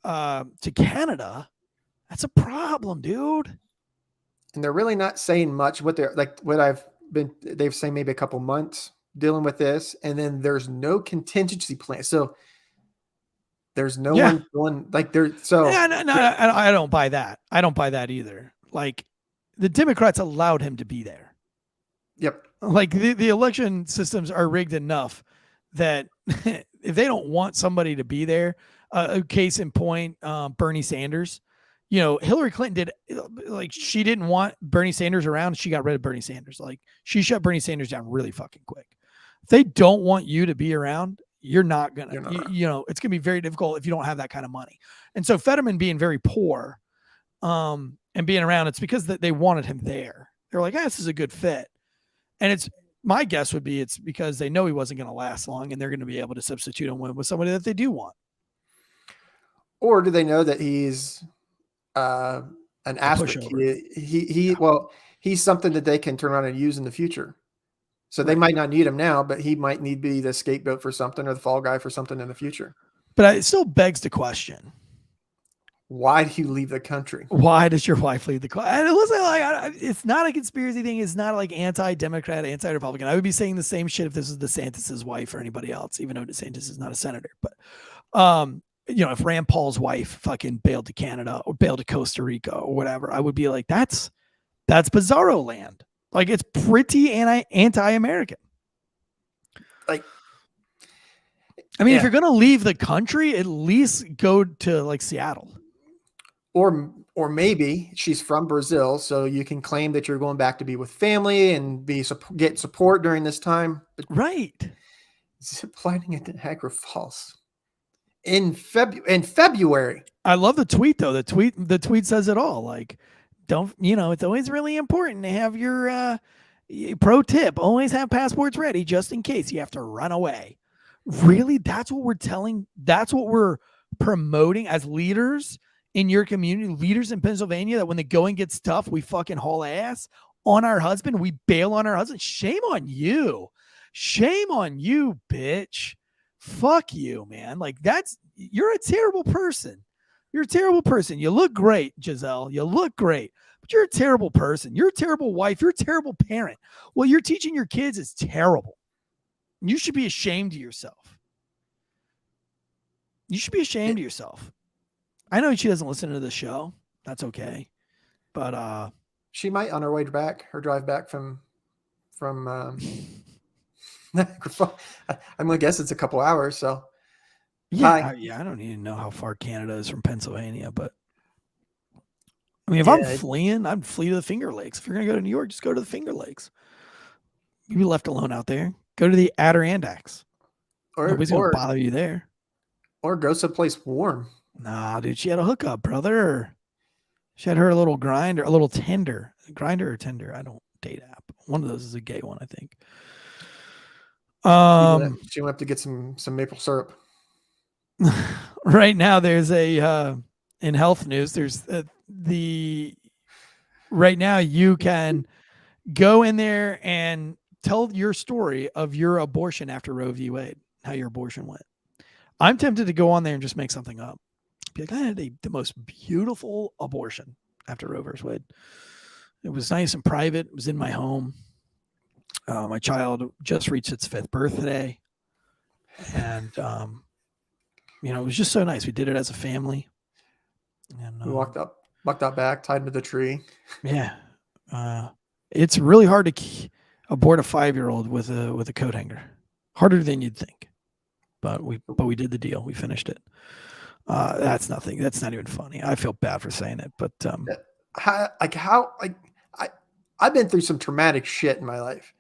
to Canada. That's a problem, dude. And they're really not saying much. They've saying maybe a couple months dealing with this, and then there's no contingency plan. So there's no one going, like, there. So no, I don't buy that. I don't buy that either. Like, the Democrats allowed him to be there. Yep. Like, the election systems are rigged enough that if they don't want somebody to be there, a case in point, Bernie Sanders, you know, Hillary Clinton did, like, she didn't want Bernie Sanders around. She got rid of Bernie Sanders. Like, she shut Bernie Sanders down really fucking quick. If they don't want you to be around, you're not going to, you know, it's going to be very difficult if you don't have that kind of money. And so Fetterman being very poor and being around, it's because they wanted him there. They're like, this is a good fit. And it's, my guess would be it's because they know he wasn't going to last long and they're going to be able to substitute him with somebody that they do want. Or do they know that he's an asterisk? He's something that they can turn around and use in the future. So they might not need him now, but he might need to be the scapegoat for something or the fall guy for something in the future. But it still begs the question. Why do you leave the country? Why does your wife leave the country? And it wasn't like, it's not a conspiracy thing. It's not like anti-Democrat, anti-Republican. I would be saying the same shit if this was DeSantis's wife or anybody else, even though DeSantis is not a senator. But, you know, if Rand Paul's wife fucking bailed to Canada or bailed to Costa Rica or whatever, I would be like, that's bizarro land. Like, it's pretty anti-American. Like, I mean, if you're going to leave the country, at least go to like Seattle. Or maybe she's from Brazil, so you can claim that you're going back to be with family and get support during this time. But right. Ziplining at Niagara Falls in February. I love the tweet though. The tweet says it all. Like, don't, you know, it's always really important to have your pro tip. Always have passports ready just in case you have to run away. Really? That's what we're promoting as leaders in your community, leaders in Pennsylvania, that when the going gets tough, we fucking haul ass on our husband. We bail on our husband. Shame on you. Shame on you, bitch. Fuck you, man. Like, you're a terrible person. You're a terrible person. You look great, Giselle. You look great, but you're a terrible person. You're a terrible wife. You're a terrible parent. What you're teaching your kids is terrible. You should be ashamed of yourself. You should be ashamed of yourself. I know she doesn't listen to the show. That's okay. But she might on her way back, her drive back from Niagara Falls. I'm gonna guess it's a couple hours. So yeah, I don't even know how far Canada is from Pennsylvania, but I mean, if I'm fleeing, I'd flee to the Finger Lakes. If you're gonna go to New York, just go to the Finger Lakes. You'll be left alone out there. Go to the Adirondacks. Nobody's gonna bother you there. Or go someplace warm. Nah, dude, she had a hookup, brother. She had her little grinder, a little Tinder. Grinder or Tinder? I don't date app. One of those is a gay one, I think. She went up to get some maple syrup. Right now, there's in health news, there's right now you can go in there and tell your story of your abortion after Roe v. Wade, how your abortion went. I'm tempted to go on there and just make something up. Be like, I had the most beautiful abortion after Roe v. Wade. It was nice and private. It was in my home. My child just reached its 5th birthday. And, you know, it was just so nice. We did it as a family. And we walked out back, tied him to the tree. Yeah. It's really hard to abort a 5-year-old with a coat hanger. Harder than you'd think. But we did the deal. We finished it. That's nothing. That's not even funny. I feel bad for saying it, but I've been through some traumatic shit in my life.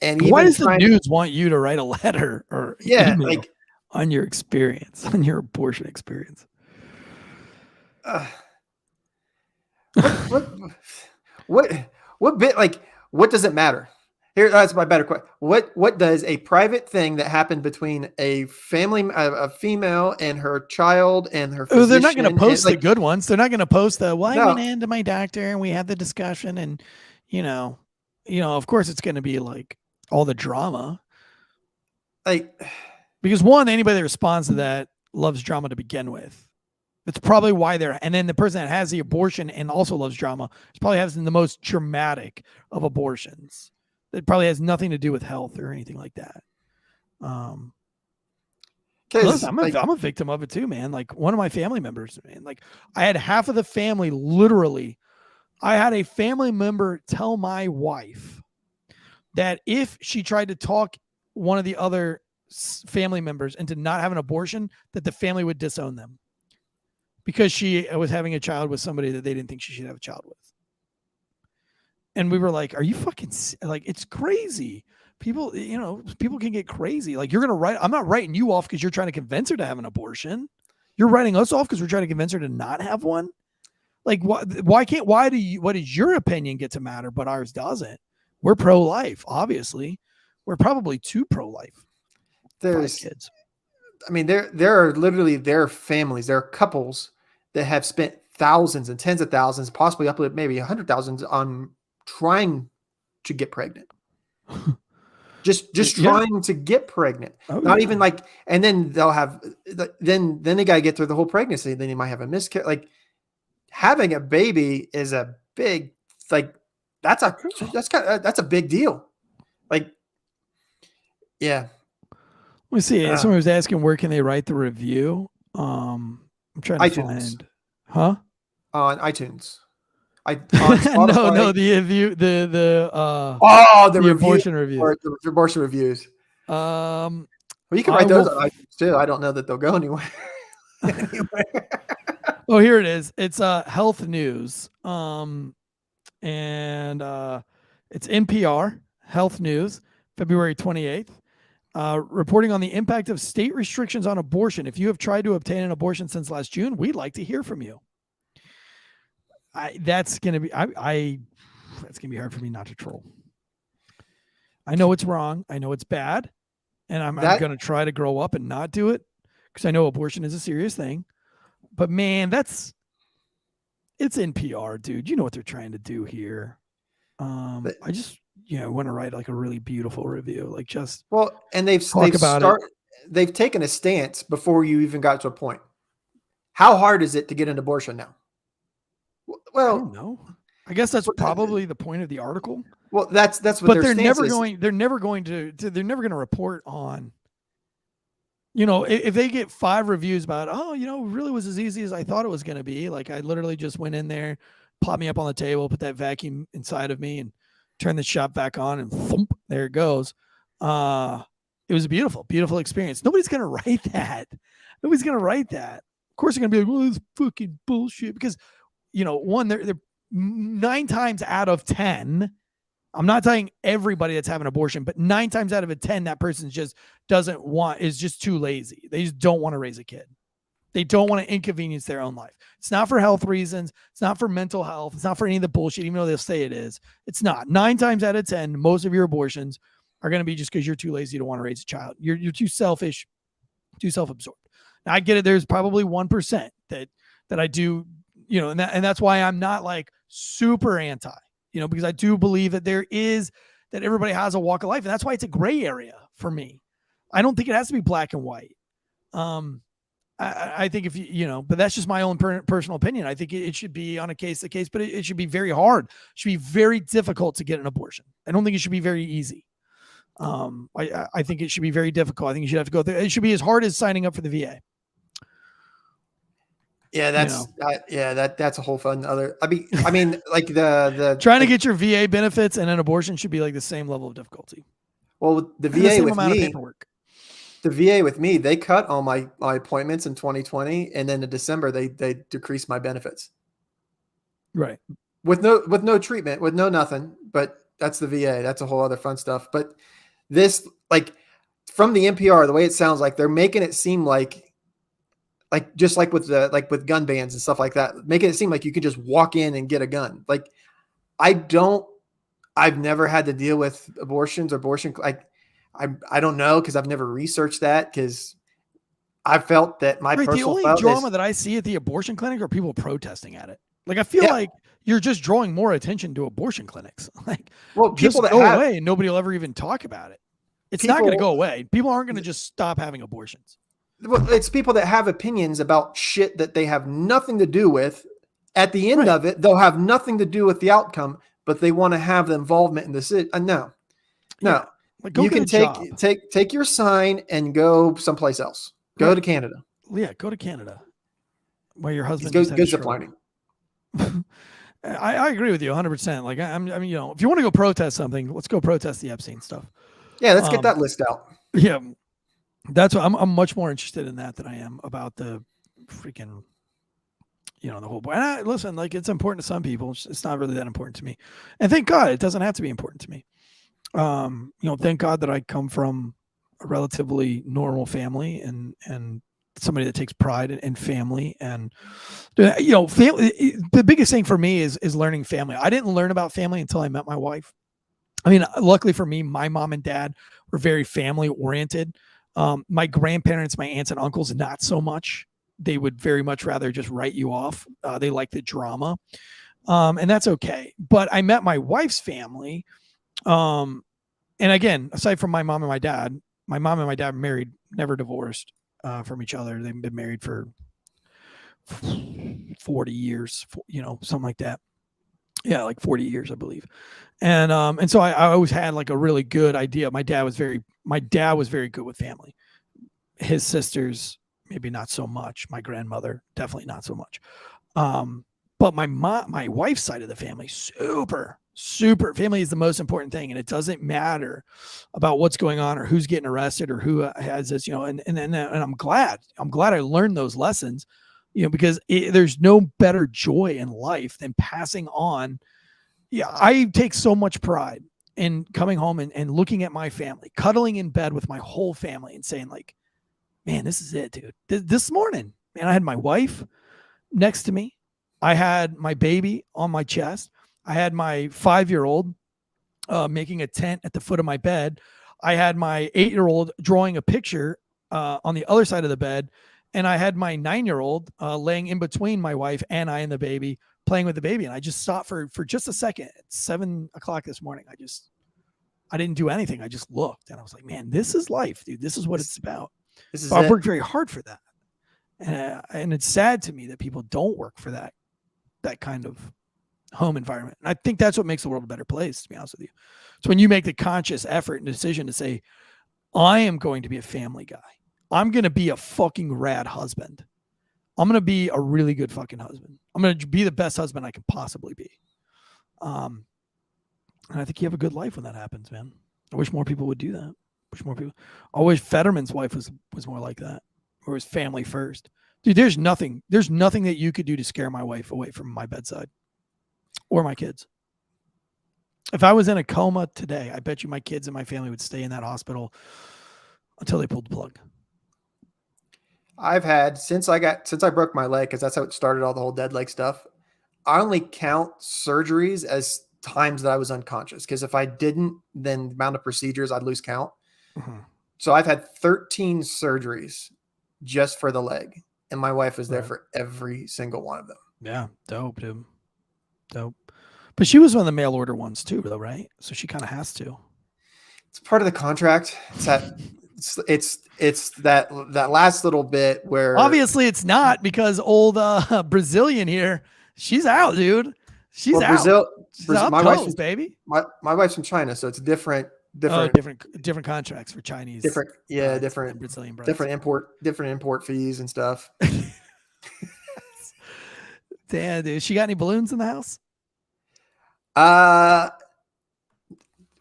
And why does the news want you to write a letter or email on your experience, on your abortion experience? What bit, like, what does it matter? Here, that's my better question. What does a private thing that happened between a family, a female and her child and her physician? Oh, they're not going to post the good ones. They're not going to post I went into my doctor and we had the discussion and, you know, of course it's going to be like all the drama. Like, because one, anybody that responds to that loves drama to begin with. That's probably why and then the person that has the abortion and also loves drama probably has the most dramatic of abortions. It probably has nothing to do with health or anything like that. Listen, I'm a victim of it too, man. Like one of my family members, man, like I had half of the family, literally, I had a family member tell my wife that if she tried to talk one of the other family members into not having an abortion, that the family would disown them because she was having a child with somebody that they didn't think she should have a child with. And we were like, are you fucking like, it's crazy. People, people can get crazy. Like, you're going to write, I'm not writing you off because you're trying to convince her to have an abortion. You're writing us off because we're trying to convince her to not have one. Like, what does your opinion get to matter, but ours doesn't? We're pro-life, obviously. We're probably too pro-life. There's kids. I mean, there are literally families, there are couples that have spent thousands and tens of thousands, possibly up to maybe 100,000 on trying to get pregnant. just trying to get pregnant. Not even like, and then they'll have, then they got to get through the whole pregnancy. Then you might have a miscarriage. Like, having a baby is a big, like, that's a big deal. Like, yeah. Let me see. Someone was asking where can they write the review. I'm trying to iTunes. find, huh? On iTunes. No, the review, the abortion review, the abortion reviews. Well, you can write those on iTunes too. I don't know that they'll go anywhere. Oh, here it is. It's health news. And it's NPR Health News, February 28th. Reporting on the impact of state restrictions on abortion. If you have tried to obtain an abortion since last June, we'd like to hear from you. That's gonna be hard for me not to troll. I know it's wrong. I know it's bad, and I'm gonna try to grow up and not do it because I know abortion is a serious thing. But man, it's NPR, dude. You know what they're trying to do here. I just want to write like a really beautiful review, like just and they've taken a stance before you even got to a point. How hard is it to get an abortion now? Well, I don't know. I guess that's probably the point of the article. Well, that's what. But they're never going to report on. If they get 5 reviews about, it really was as easy as I thought it was going to be. Like, I literally just went in there, plopped me up on the table, put that vacuum inside of me, and turned the shop back on, and thump, there it goes. It was a beautiful, beautiful experience. Nobody's going to write that. Nobody's going to write that. Of course, they're going to be like, well, it's fucking bullshit because. They're 9 times out of 10. I'm not telling everybody that's having an abortion, but 9 times out of 10, that person just is just too lazy. They just don't want to raise a kid. They don't want to inconvenience their own life. It's not for health reasons. It's not for mental health. It's not for any of the bullshit, even though they'll say it is. It's not. 9 times out of 10, most of your abortions are going to be just because you're too lazy to want to raise a child. You're too selfish, too self-absorbed. Now, I get it. There's probably 1% that I do. And that's why I'm not like super anti, because I do believe that that everybody has a walk of life. And that's why it's a gray area for me. I don't think it has to be black and white. I think but that's just my own personal opinion. I think it should be on a case to case, but it should be very hard. It should be very difficult to get an abortion. I don't think it should be very easy. I think it should be very difficult. I think you should have to go through. It should be as hard as signing up for the VA. Yeah, that's a whole fun other. I mean, like the trying to get your VA benefits and an abortion should be like the same level of difficulty. Well, the VA with me, they cut all my appointments in 2020, and then in December they decreased my benefits. Right. With no treatment, with no nothing. But that's the VA. That's a whole other fun stuff. But this, like, from the NPR, the way it sounds like they're making it seem like just like with gun bans and stuff like that, making it seem like you could just walk in and get a gun. Like, I've never had to deal with abortion. Like, I don't know, because I've never researched that, because I felt that my personal the only drama that I see at the abortion clinic are people protesting at it. Like, I feel like you're just drawing more attention to abortion clinics. Like, well, people just go away and nobody will ever even talk about it. It's not going to go away. People aren't going to just stop having abortions. Well, it's people that have opinions about shit that they have nothing to do with. At the end of it, they'll have nothing to do with the outcome, but they want to have the involvement in the city. No. Like, you can take your sign and go someplace else. Go to Canada. Yeah, go to Canada. While your husband go ziplining. I agree with you 100%. Like, I mean, if you want to go protest something, let's go protest the Epstein stuff. Yeah, let's get that list out. Yeah. That's what I'm much more interested in that than I am about the freaking you know, the whole point. Listen, like it's important to some people. It's not really that important to me. And thank God it doesn't have to be important to me. You know, thank God that I come from a relatively normal family and somebody that takes pride in family. And, you know, family, the biggest thing for me is learning family. I didn't learn about family until I met my wife. I mean, luckily for me, my mom and dad were very family oriented. My grandparents, my aunts and uncles, not so much. They would very much rather just write you off. They like the drama. And that's okay. But I met my wife's family. And again, aside from my mom and my dad were married, never divorced from each other. They've been married for 40 years, you know, something like that. Yeah, like 40 years, I believe. And so I always had like a really good idea. My dad was very good with family. His sisters, maybe not so much. My grandmother, definitely not so much. But my wife's side of the family, super family is the most important thing. And it doesn't matter about what's going on or who's getting arrested or who has this, you know, and I'm glad I learned those lessons, you know, because there's no better joy in life than passing on. Yeah. I take so much pride in coming home and looking at my family, cuddling in bed with my whole family and saying like, man, this is it, dude. This morning, man, I had my wife next to me. I had my baby on my chest. I had my 5-year-old making a tent at the foot of my bed. I had my 8-year-old drawing a picture on the other side of the bed. And I had my 9-year-old laying in between my wife and I and the baby, playing with the baby. And I just stopped for just a second at 7 o'clock this morning. I didn't do anything. I just looked and I was like, man, this is life, dude. This is what it's about. I've worked very hard for that. And it's sad to me that people don't work for that kind of home environment. And I think that's what makes the world a better place, to be honest with you. So when you make the conscious effort and decision to say, I am going to be a family guy. I'm going to be a fucking rad husband. I'm going to be a really good fucking husband. I'm going to be the best husband I can possibly be. And I think you have a good life when that happens, man. I wish more people would do that. I wish Fetterman's wife was more like that, or was family first. Dude, there's nothing that you could do to scare my wife away from my bedside or my kids. If I was in a coma today, I bet you my kids and my family would stay in that hospital until they pulled the plug. I've had since I broke my leg, because that's how it started, all the whole dead leg stuff. I only count surgeries as times that I was unconscious, because if I didn't, then the amount of procedures, I'd lose count. Mm-hmm. So I've had 13 surgeries just for the leg, and my wife was there for every single one of them. Yeah, dope, dude. Dope. But she was one of the mail order ones too, though, right? So she kind of has to. It's part of the contract. It's that last little bit where obviously it's not, because old Brazilian here, she's out, dude. She's out. Brazil, my wife's baby. My wife's from China, so it's different contracts for Chinese. Different Brazilian brides. different import fees and stuff. Damn, dude. She got any balloons in the house?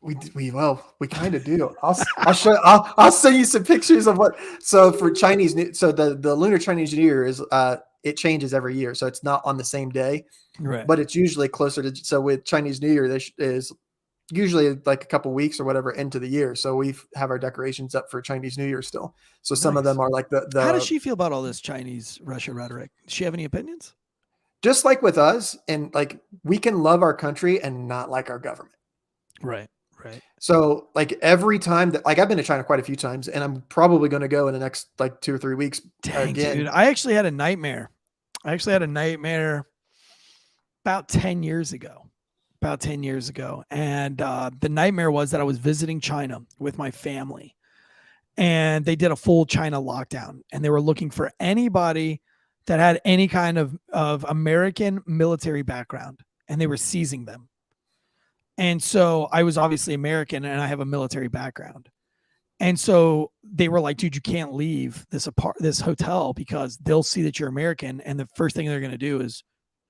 We kind of do. I'll send you some pictures of what. So for Chinese, the Lunar Chinese New Year is it changes every year, so it's not on the same day, right? But it's usually closer to. So with Chinese New Year, this is usually like a couple weeks or whatever into the year. So we have our decorations up for Chinese New Year still. So some of them are like the. How does she feel about all this Chinese Russia rhetoric? Does she have any opinions? Just like with us, and like we can love our country and not like our government. Right. So like every time that, like, I've been to China quite a few times, and I'm probably going to go in the next like 2 or 3 weeks. Dang, again. Dude, I actually had a nightmare. About 10 years ago. And the nightmare was that I was visiting China with my family, and they did a full China lockdown, and they were looking for anybody that had any kind of American military background, and they were seizing them. And so I was obviously American, and I have a military background. And so they were like, dude, you can't leave this hotel, because they'll see that you're American, and the first thing they're going to do is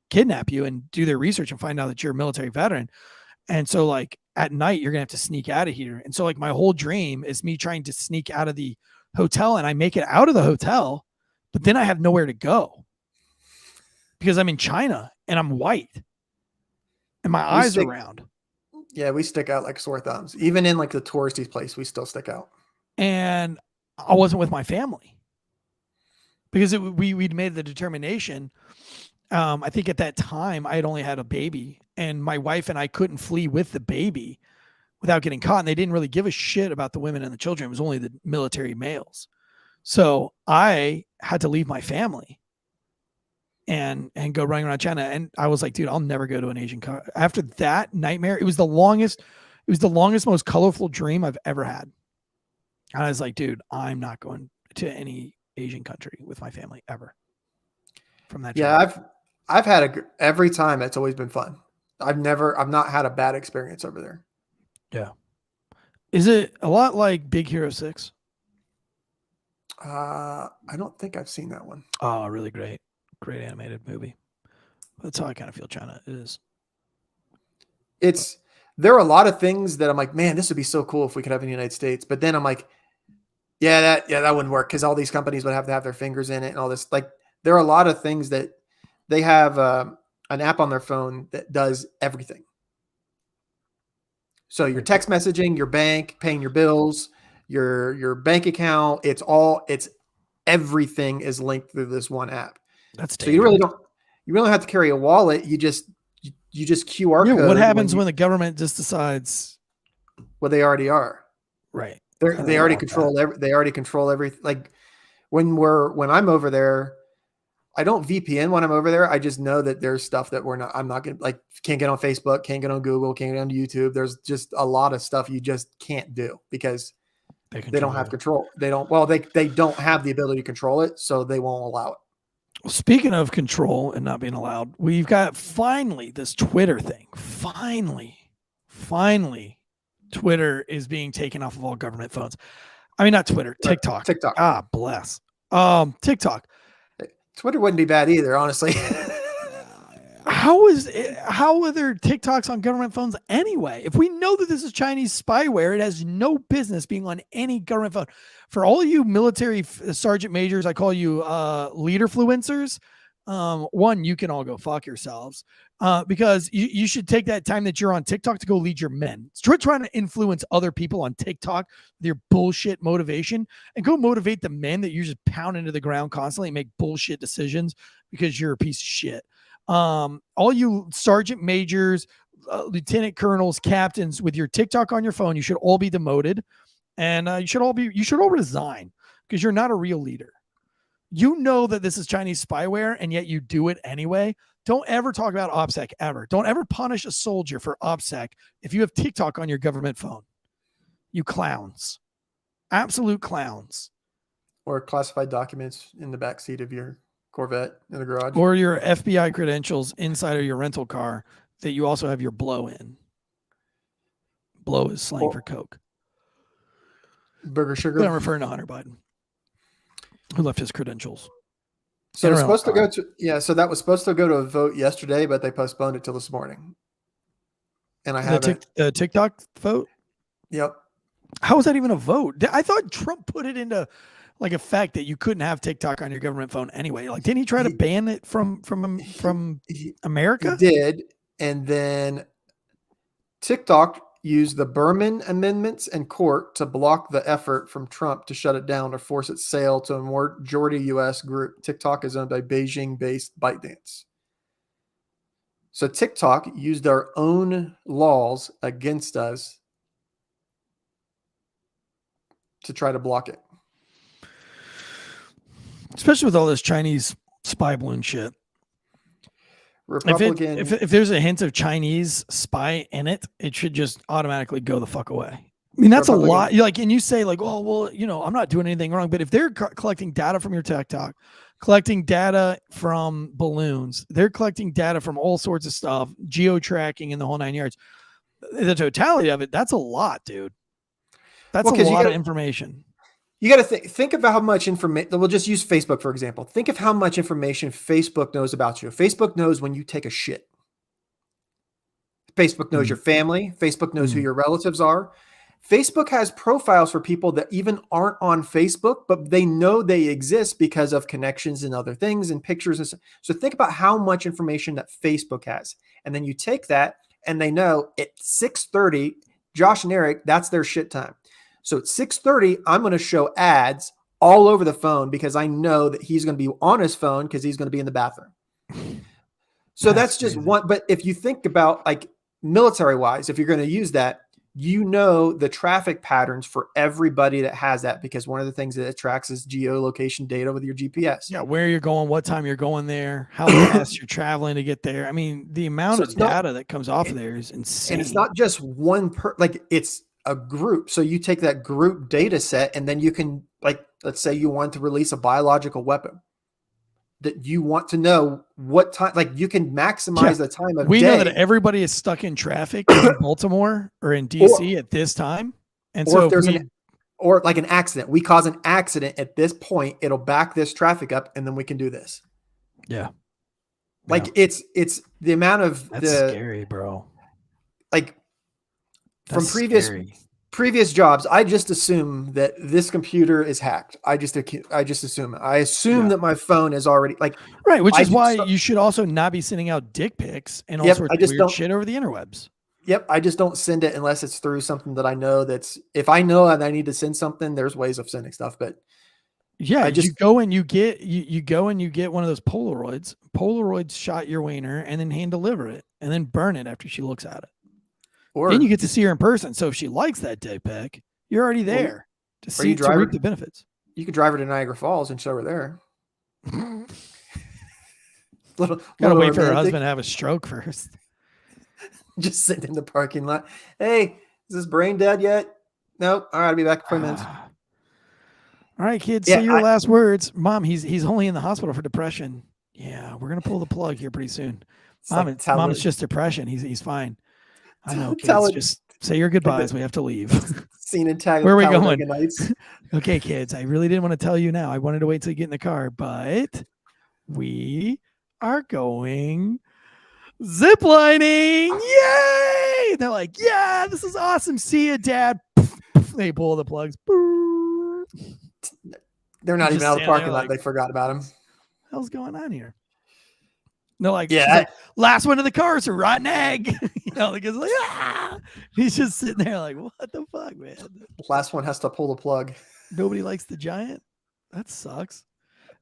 kidnap you and do their research and find out that you're a military veteran. And so like at night, you're going to have to sneak out of here. And so like my whole dream is me trying to sneak out of the hotel, and I make it out of the hotel, but then I have nowhere to go. because I'm in China and I'm white and my eyes are round. Yeah, we stick out like sore thumbs. Even in like the touristy place, we still stick out. And I wasn't with my family because we'd made the determination. I think at that time I had only had a baby, and my wife and I couldn't flee with the baby without getting caught. And they didn't really give a shit about the women and the children. It was only the military males. So I had to leave my family and go running around China. And I was like, dude, I'll never go to an Asian country. After that nightmare, it was the longest, most colorful dream I've ever had. And I was like, dude, I'm not going to any Asian country with my family ever. From that. Yeah. I've had every time it's always been fun. I've not had a bad experience over there. Yeah. Is it a lot like Big Hero 6? I don't think I've seen that one. Oh, really great animated movie. That's how I kind of feel China is. There are a lot of things that I'm like, man, this would be so cool if we could have in the United States. But then I'm like, that wouldn't work because all these companies would have to have their fingers in it and all this. Like, there are a lot of things that they have an app on their phone that does everything. So your text messaging, your bank, paying your bills, your bank account, everything is linked through this one app. That's so you really don't have to carry a wallet. You just QR code. What happens when the government just decides? Well, they already are. Right. They already control they already control everything. Like when I'm over there, I don't VPN when I'm over there. I just know that there's stuff that I'm not going to, like, can't get on Facebook, can't get on Google, can't get on YouTube. There's just a lot of stuff you just can't do because they don't have control. They don't have the ability to control it, so they won't allow it. Well, speaking of control and not being allowed, we've got finally this Twitter thing. Finally, Twitter is being taken off of all government phones. I mean, not Twitter, TikTok. TikTok. Ah, bless. TikTok. Twitter wouldn't be bad either, honestly. How are there TikToks on government phones anyway? If we know that this is Chinese spyware, it has no business being on any government phone. For all you military sergeant majors, I call you leaderfluencers. One, you can all go fuck yourselves because you should take that time that you're on TikTok to go lead your men. Start trying to influence other people on TikTok with your bullshit motivation and go motivate the men that you just pound into the ground constantly and make bullshit decisions because you're a piece of shit. All you sergeant majors, lieutenant colonels, captains with your TikTok on your phone, you should all be demoted and you should all resign because you're not a real leader. You know that this is Chinese spyware and yet you do it anyway. Don't ever talk about OPSEC ever. Don't ever punish a soldier for OPSEC if you have TikTok on your government phone. You clowns. Absolute clowns. Or classified documents in the backseat of your Corvette in the garage. Or your FBI credentials inside of your rental car that you also have your blow in. Blow is slang for Coke. Burger sugar. But I'm referring to Hunter Biden, who left his credentials. So it's supposed to go to so that was supposed to go to a vote yesterday, but they postponed it till this morning. And I haven't the TikTok vote. Yep. How is that even a vote? I thought Trump put it into like effect that you couldn't have TikTok on your government phone anyway. Like, didn't he try to ban it from America? He did, and then TikTok used the Berman amendments in court to block the effort from Trump to shut it down or force its sale to a majority U.S. group. TikTok is owned by Beijing-based ByteDance. So TikTok used their own laws against us to try to block it. Especially with all this Chinese spy balloon shit. Republican. If there's a hint of Chinese spy in it, it should just automatically go the fuck away. I mean, that's a lot. Like, and you say like, oh, well, I'm not doing anything wrong. But if they're collecting data from your TikTok, collecting data from balloons, they're collecting data from all sorts of stuff, geo-tracking and the whole 9 yards. The totality of it, that's a lot, dude. That's a lot of information. You got to think of how much information. We'll just use Facebook, for example. Think of how much information Facebook knows about you. Facebook knows when you take a shit. Facebook knows your family. Facebook knows who your relatives are. Facebook has profiles for people that even aren't on Facebook, but they know they exist because of connections and other things and pictures. And so think about how much information that Facebook has. And then you take that and they know at 6:30, Josh and Eric, that's their shit time. So at 6:30, I'm going to show ads all over the phone because I know that he's going to be on his phone because he's going to be in the bathroom. So that's just crazy. one. But if you think about like military wise, if you're going to use that, you know the traffic patterns for everybody that has that, because one of the things that it tracks is geolocation data with your GPS. Yeah, where you're going, what time you're going there, how fast you're traveling to get there. I mean, the amount of data that comes off of there is insane. And it's not just one like it's a group. So you take that group data set and then you can, like, let's say you want to release a biological weapon that you want to know what time, like you can maximize the time of we day. know that everybody is stuck in traffic in Baltimore or in DC at this time. And so if there's or like an accident, we cause an accident at this point, it'll back this traffic up and then we can do this. Yeah. Like it's the amount of That's scary, bro. Like That's from previous jobs, I just assume that this computer is hacked. I just assume it. I assume that my phone is already like right, which is why you should also not be sending out dick pics and all sorts of weird shit over the interwebs. Yep, I just don't send it unless it's through something that I know that's. If I know that I need to send something, there's ways of sending stuff. But yeah, you go and you get one of those Polaroids. Polaroids shot your wiener and then hand deliver it and then burn it after she looks at it. Or then you get to see her in person. So if she likes that dick pic, you're already there to reap the benefits. You could drive her to Niagara Falls and show her there. Gotta wait for her husband to have a stroke first. Just sitting in the parking lot. Hey, is this brain dead yet? Nope. All right, I'll be back in 5 minutes. All right, kids, say your last words. Mom, he's only in the hospital for depression. Yeah, we're gonna pull the plug here pretty soon. Mom, it's just depression. He's fine. I know, kids. Just say your goodbyes. We have to leave. Scene in tag. Where are we going? Okay, kids. I really didn't want to tell you now. I wanted to wait till you get in the car, but we are going ziplining. Yay! They're like, yeah, this is awesome. See you, Dad. They pull the plugs. They're not even out of the parking lot. They forgot about him. What the hell's going on here? No, like, like, last one of the cars are rotten egg. You know, like, it's like, ah! He's just sitting there like, what the fuck, man? Last one has to pull the plug. Nobody likes the giant. That sucks.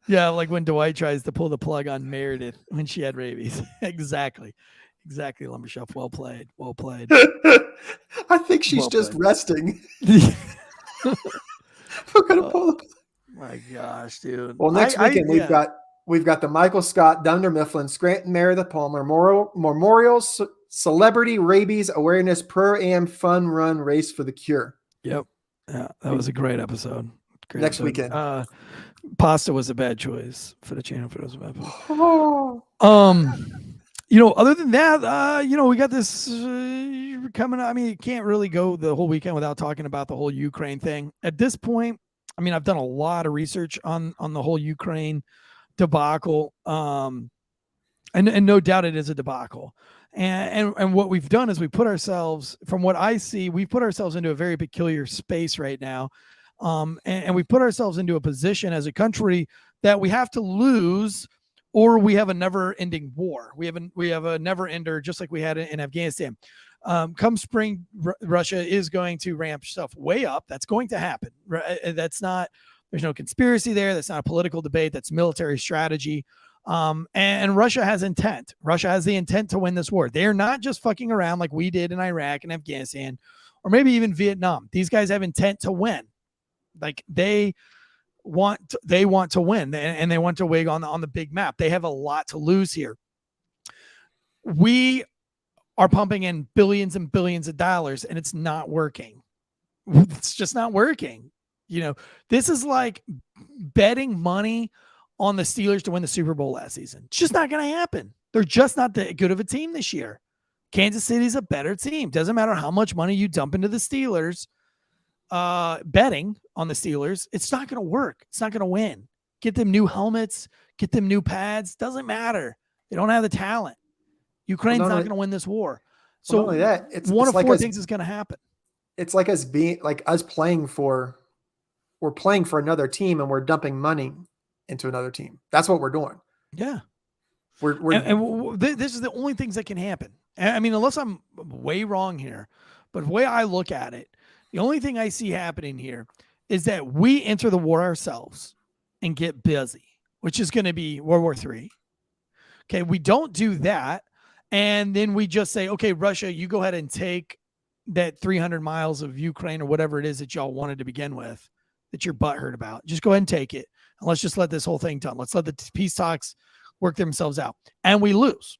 Yeah, like when Dwight tries to pull the plug on Meredith when she had rabies. Exactly, Lumbershelf. Well played. I think she's just resting. We're gonna pull the plug. My gosh, dude. Well, next weekend we've got the Michael Scott, Dunder Mifflin, Scranton Meredith Palmer Memorial Celebrity Rabies Awareness Pro-Am Fun Run Race for the Cure. Yep. Yeah, that was a great episode. Next weekend. Pasta was a bad choice for the channel. For those episodes. Oh. Other than that, we got this coming. I mean, you can't really go the whole weekend without talking about the whole Ukraine thing. At this point, I mean, I've done a lot of research on the whole Ukraine debacle, and no doubt it is a debacle. And what we've done is we put ourselves, from what I see, we put ourselves into a very peculiar space right now. And we put ourselves into a position as a country that we have to lose, or we have a never-ending war. We have a never-ender, just like we had in Afghanistan. Come spring, Russia is going to ramp stuff way up. That's going to happen. There's no conspiracy there. That's not a political debate. That's military strategy. And Russia has intent. Russia has the intent to win this war. They are not just fucking around like we did in Iraq and Afghanistan, or maybe even Vietnam. These guys have intent to win. Like they want to win, and they want to wig on the big map. They have a lot to lose here. We are pumping in billions and billions of dollars, and it's not working. It's just not working. This is like betting money on the Steelers to win the Super Bowl last season. It's just not going to happen. They're just not that good of a team this year. Kansas City's a better team. Doesn't matter how much money you dump into the Steelers, betting on the Steelers, it's not going to work. It's not going to win. Get them new helmets, get them new pads. Doesn't matter. They don't have the talent. Ukraine's not going to win this war. So not only that, one of four things is going to happen. it's like us being like us playing for, we're playing for another team and we're dumping money into another team. That's what we're doing. Yeah. We're This is the only things that can happen. I mean, unless I'm way wrong here, but the way I look at it, the only thing I see happening here is that we enter the war ourselves and get busy, which is going to be World War III. Okay, we don't do that. And then we just say, okay, Russia, you go ahead and take that 300 miles of Ukraine or whatever it is that y'all wanted to begin with, that your butt hurt about. Just go ahead and take it. And let's just let this whole thing done. Let's let the peace talks work themselves out. And we lose,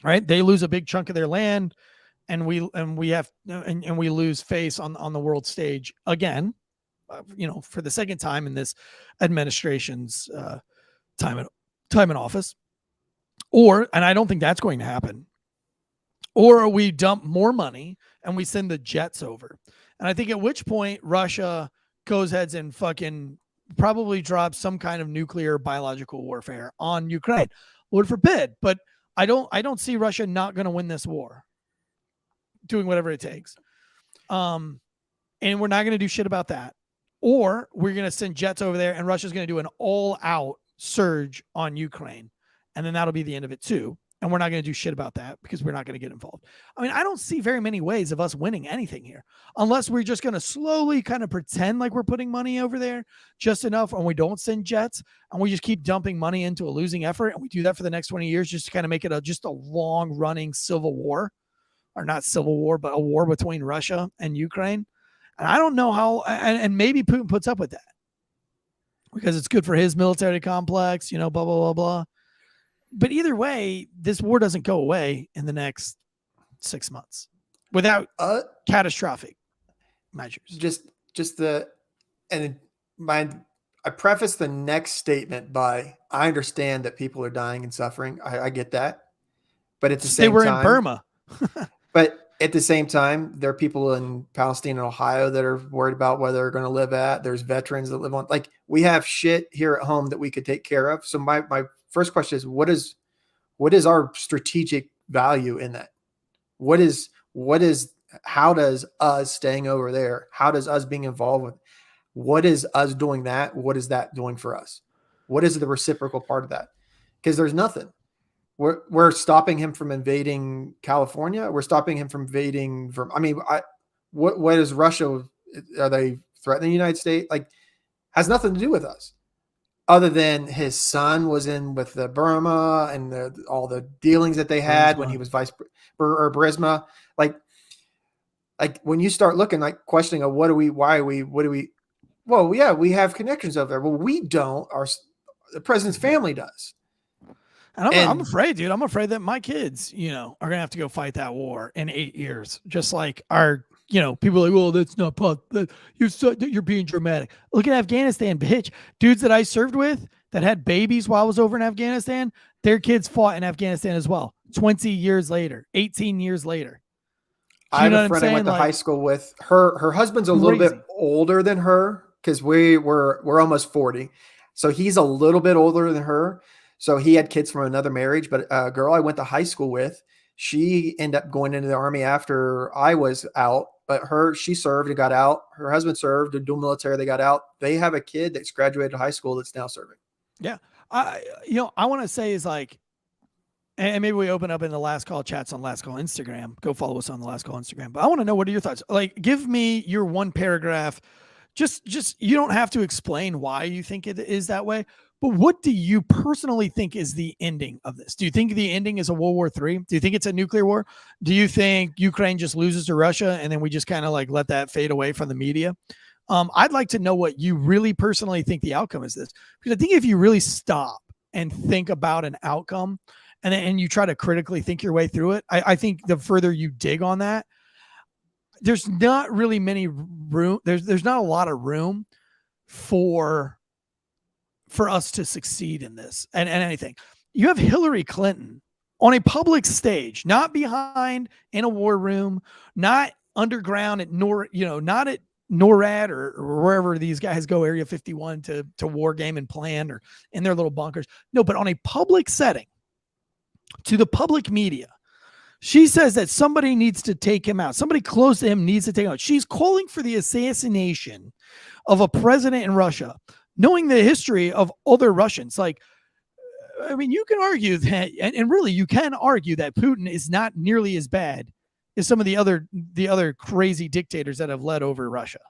right? They lose a big chunk of their land, and we lose face on the world stage again, for the second time in this administration's time in office. And I don't think that's going to happen. Or we dump more money and we send the jets over. And I think at which point Russia goes ahead and fucking probably drops some kind of nuclear biological warfare on Ukraine. Lord forbid. But I don't see Russia not going to win this war, doing whatever it takes. And we're not going to do shit about that. Or we're going to send jets over there and Russia's going to do an all-out surge on Ukraine. And then that'll be the end of it too. And we're not going to do shit about that because we're not going to get involved. I mean, I don't see very many ways of us winning anything here, unless we're just going to slowly kind of pretend like we're putting money over there just enough, and we don't send jets, and we just keep dumping money into a losing effort. And we do that for the next 20 years just to kind of make it just a long running civil war, or not civil war, but a war between Russia and Ukraine. And I don't know how, and maybe Putin puts up with that because it's good for his military complex, blah, blah, blah, blah. But either way, this war doesn't go away in the next 6 months without catastrophic measures. I preface the next statement by, I understand that people are dying and suffering. I get that. But at the same time, they were in Burma. But at the same time, there are people in Palestine and Ohio that are worried about whether they're going to live at. There's veterans that live on, like, we have shit here at home that we could take care of. So my first question is, what is our strategic value in that? How does us staying over there, how does us being involved with, what is us doing that? What is that doing for us? What is the reciprocal part of that? Because there's nothing. We're stopping him from invading California. We're stopping him from invading what is Russia? Are they threatening the United States? Like, has nothing to do with us, other than his son was in with the Burma and all the dealings that they had when he was Burisma. Like when you start looking, like, questioning of well, yeah, we have connections over there. Well, we don't. The president's family does. And I'm afraid, dude. I'm afraid that my kids, are going to have to go fight that war in 8 years. Just like our, people are like, well, that's not you're being dramatic. Look at Afghanistan, bitch. Dudes that I served with that had babies while I was over in Afghanistan, their kids fought in Afghanistan as well. 20 years later, 18 years later. I have a friend I went to high school with. Her husband's a little bit older than her because we're almost 40. So he's a little bit older than her. So he had kids from another marriage, but a girl I went to high school with, she ended up going into the army after I was out, but she served and got out. Her husband served, did dual military. They got out. They have a kid that's graduated high school that's now serving. Yeah. I want to say is like, and maybe we open up in the Last Call chats on Last Call Instagram. Go follow us on the Last Call Instagram. But I want to know, what are your thoughts? Like, give me your one paragraph. Just you don't have to explain why you think it is that way. But what do you personally think is the ending of this? Do you think the ending is a World War III? Do you think it's a nuclear war? Do you think Ukraine just loses to Russia and then we just kind of like let that fade away from the media? I'd like to know what you really personally think the outcome is this. Because I think if you really stop and think about an outcome and you try to critically think your way through it, I think the further you dig on that, there's not really many room. There's not a lot of room for us to succeed in this and anything. You have Hillary Clinton on a public stage, not behind in a war room, not underground at not at NORAD or wherever these guys go, Area 51 to war game and plan, or in their little bunkers. No, but on a public setting, to the public media, She says that somebody needs to take him out. Somebody close to him needs to take him out. She's calling for the assassination of a president in Russia, knowing the history of other Russians. Like, I mean, you can argue that, and really you can argue that Putin is not nearly as bad as some of the other crazy dictators that have led over Russia.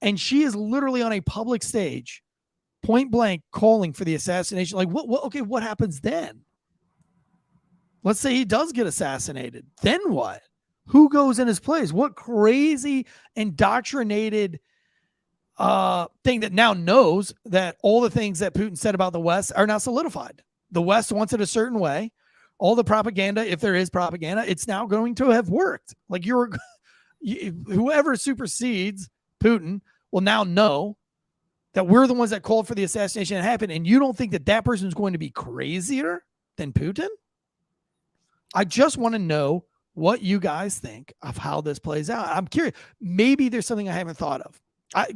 And she is literally on a public stage, point blank, calling for the assassination. Like, what happens then? Let's say he does get assassinated. Then what? Who goes in his place? What crazy indoctrinated thing that now knows that all the things that Putin said about the West are now solidified. The West wants it a certain way. All the propaganda, if there is propaganda, it's now going to have worked. Like whoever supersedes Putin will now know that we're the ones that called for the assassination to happen. And you don't think that that person is going to be crazier than Putin? I just want to know what you guys think of how this plays out. I'm curious. Maybe there's something I haven't thought of. I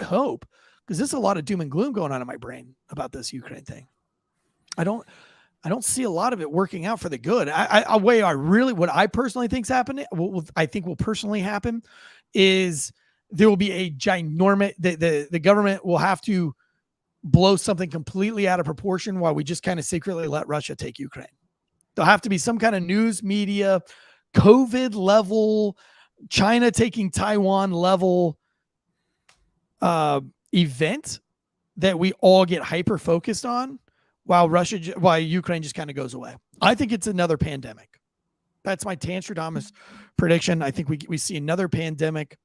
hope, because there's a lot of doom and gloom going on in my brain about this Ukraine thing. I don't see a lot of it working out for the good. What I personally think's happening, what I think will personally happen, is there will be a ginormous, the government will have to blow something completely out of proportion while we just kind of secretly let Russia take Ukraine. There'll have to be some kind of news media, COVID level, China taking Taiwan level event that we all get hyper focused on while Ukraine just kind of goes away. I think it's another pandemic. That's my Tanstradamus prediction. I think we see another pandemic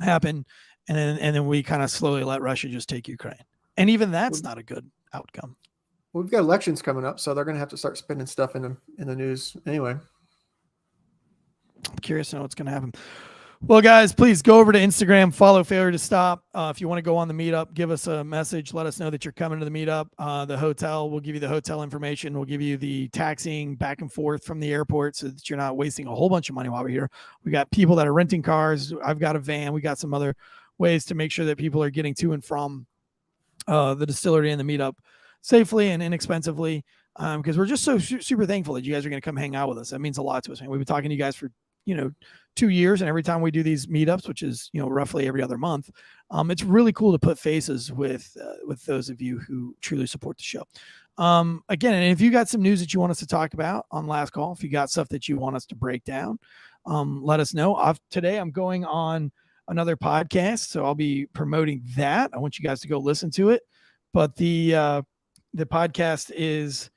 happen, and then we kind of slowly let Russia just take Ukraine. And even that's not a good outcome. Well, we've got elections coming up, so they're going to have to start spending stuff in the news anyway. I'm curious to know what's going to happen. Well, guys, please go over to Instagram, follow Failure to Stop. If you want to go on the meetup, give us a message. Let us know that you're coming to the meetup. The hotel, we'll give you the hotel information. We'll give you the taxiing back and forth from the airport so that you're not wasting a whole bunch of money while we're here. We got people that are renting cars. I've got a van. We got some other ways to make sure that people are getting to and from the distillery and the meetup safely and inexpensively, because we're just so super thankful that you guys are going to come hang out with us. That means a lot to us. We've been talking to you guys for 2 years, and every time we do these meetups, which is roughly every other month, it's really cool to put faces with those of you who truly support the show. Again, and if you got some news that you want us to talk about on Last Call, if you got stuff that you want us to break down, let us know. Today I'm going on another podcast, so I'll be promoting that. I want you guys to go listen to it. But the podcast is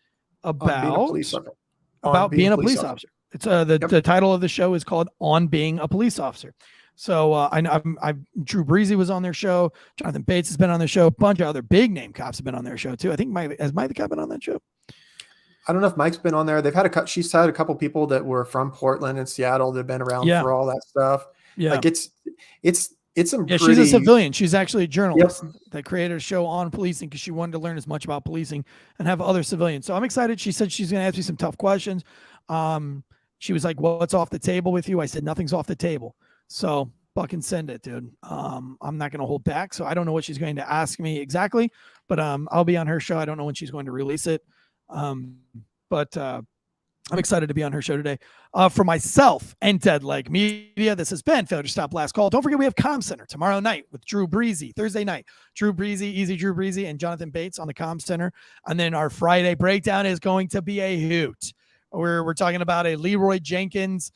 about being a police officer. It's the title of the show is called On Being a Police Officer. So I'm Drew Breezy was on their show. Jonathan Bates has been on their show. A bunch of other big name cops have been on their show too. I think has Mike the Cop been on that show? I don't know if Mike's been on there. She's had a couple people that were from Portland and Seattle that have been around for all that stuff. Yeah. Like it's some pretty... She's a civilian. She's actually a journalist that created a show on policing because she wanted to learn as much about policing and have other civilians. So I'm excited. She said she's going to ask me some tough questions. She was like, what's off the table with you? I said, nothing's off the table. So fucking send it, dude. I'm not going to hold back. So I don't know what she's going to ask me exactly, but I'll be on her show. I don't know when she's going to release it. But I'm excited to be on her show today. For myself and Dead Leg Media, this has been Failure to Stop Last Call. Don't forget we have Comm Center tomorrow night with Drew Breezy. Thursday night, Drew Breezy, Easy Drew Breezy, and Jonathan Bates on the Comm Center. And then our Friday breakdown is going to be a hoot. We're talking about a Leroy Jenkins.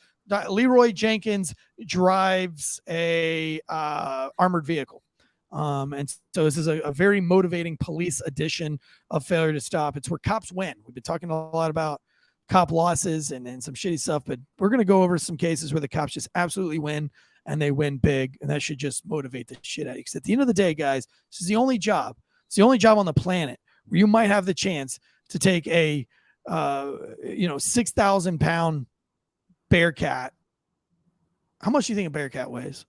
Leroy Jenkins drives a armored vehicle. And so this is a very motivating police edition of Failure to Stop. It's where cops win. We've been talking a lot about cop losses and some shitty stuff, but we're going to go over some cases where the cops just absolutely win, and they win big, and that should just motivate the shit out of you. Because at the end of the day, guys, this is the only job. It's the only job on the planet where you might have the chance to take a 6,000 pound bearcat. How much do you think a bearcat weighs?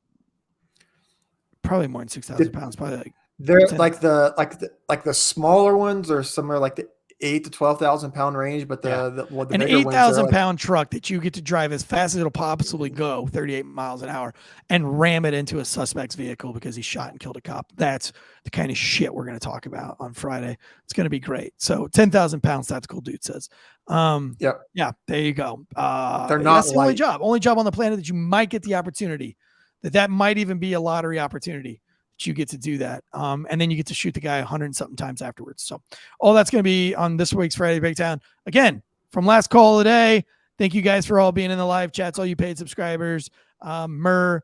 Probably more than 6,000 pounds. Probably like they're like the smaller ones, or somewhere like 8 to 12,000 pound range, but the an bigger ones are 8,000 like, pound truck that you get to drive as fast as it'll possibly go, 38 miles an hour, and ram it into a suspect's vehicle because he shot and killed a cop. That's the kind of shit we're going to talk about on Friday. It's going to be great. So 10,000 pounds, that's cool, dude says. Yep. Yeah, there you go. They're not that's the light. only job on the planet that you might get the opportunity, that might even be a lottery opportunity. You get to do that. And then you get to shoot the guy 100 and something times afterwards. So all that's going to be on this week's Friday Breakdown. Again, from last call of the day, thank you guys for all being in the live chats, all you paid subscribers, Murr,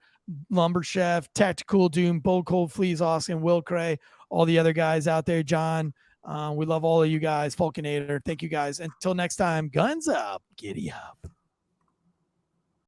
Lumber Chef, Tactical Doom, Bold Cold Fleas, Austin, Will Cray, all the other guys out there, John. We love all of you guys. Falconator, thank you guys. Until next time, guns up, giddy up.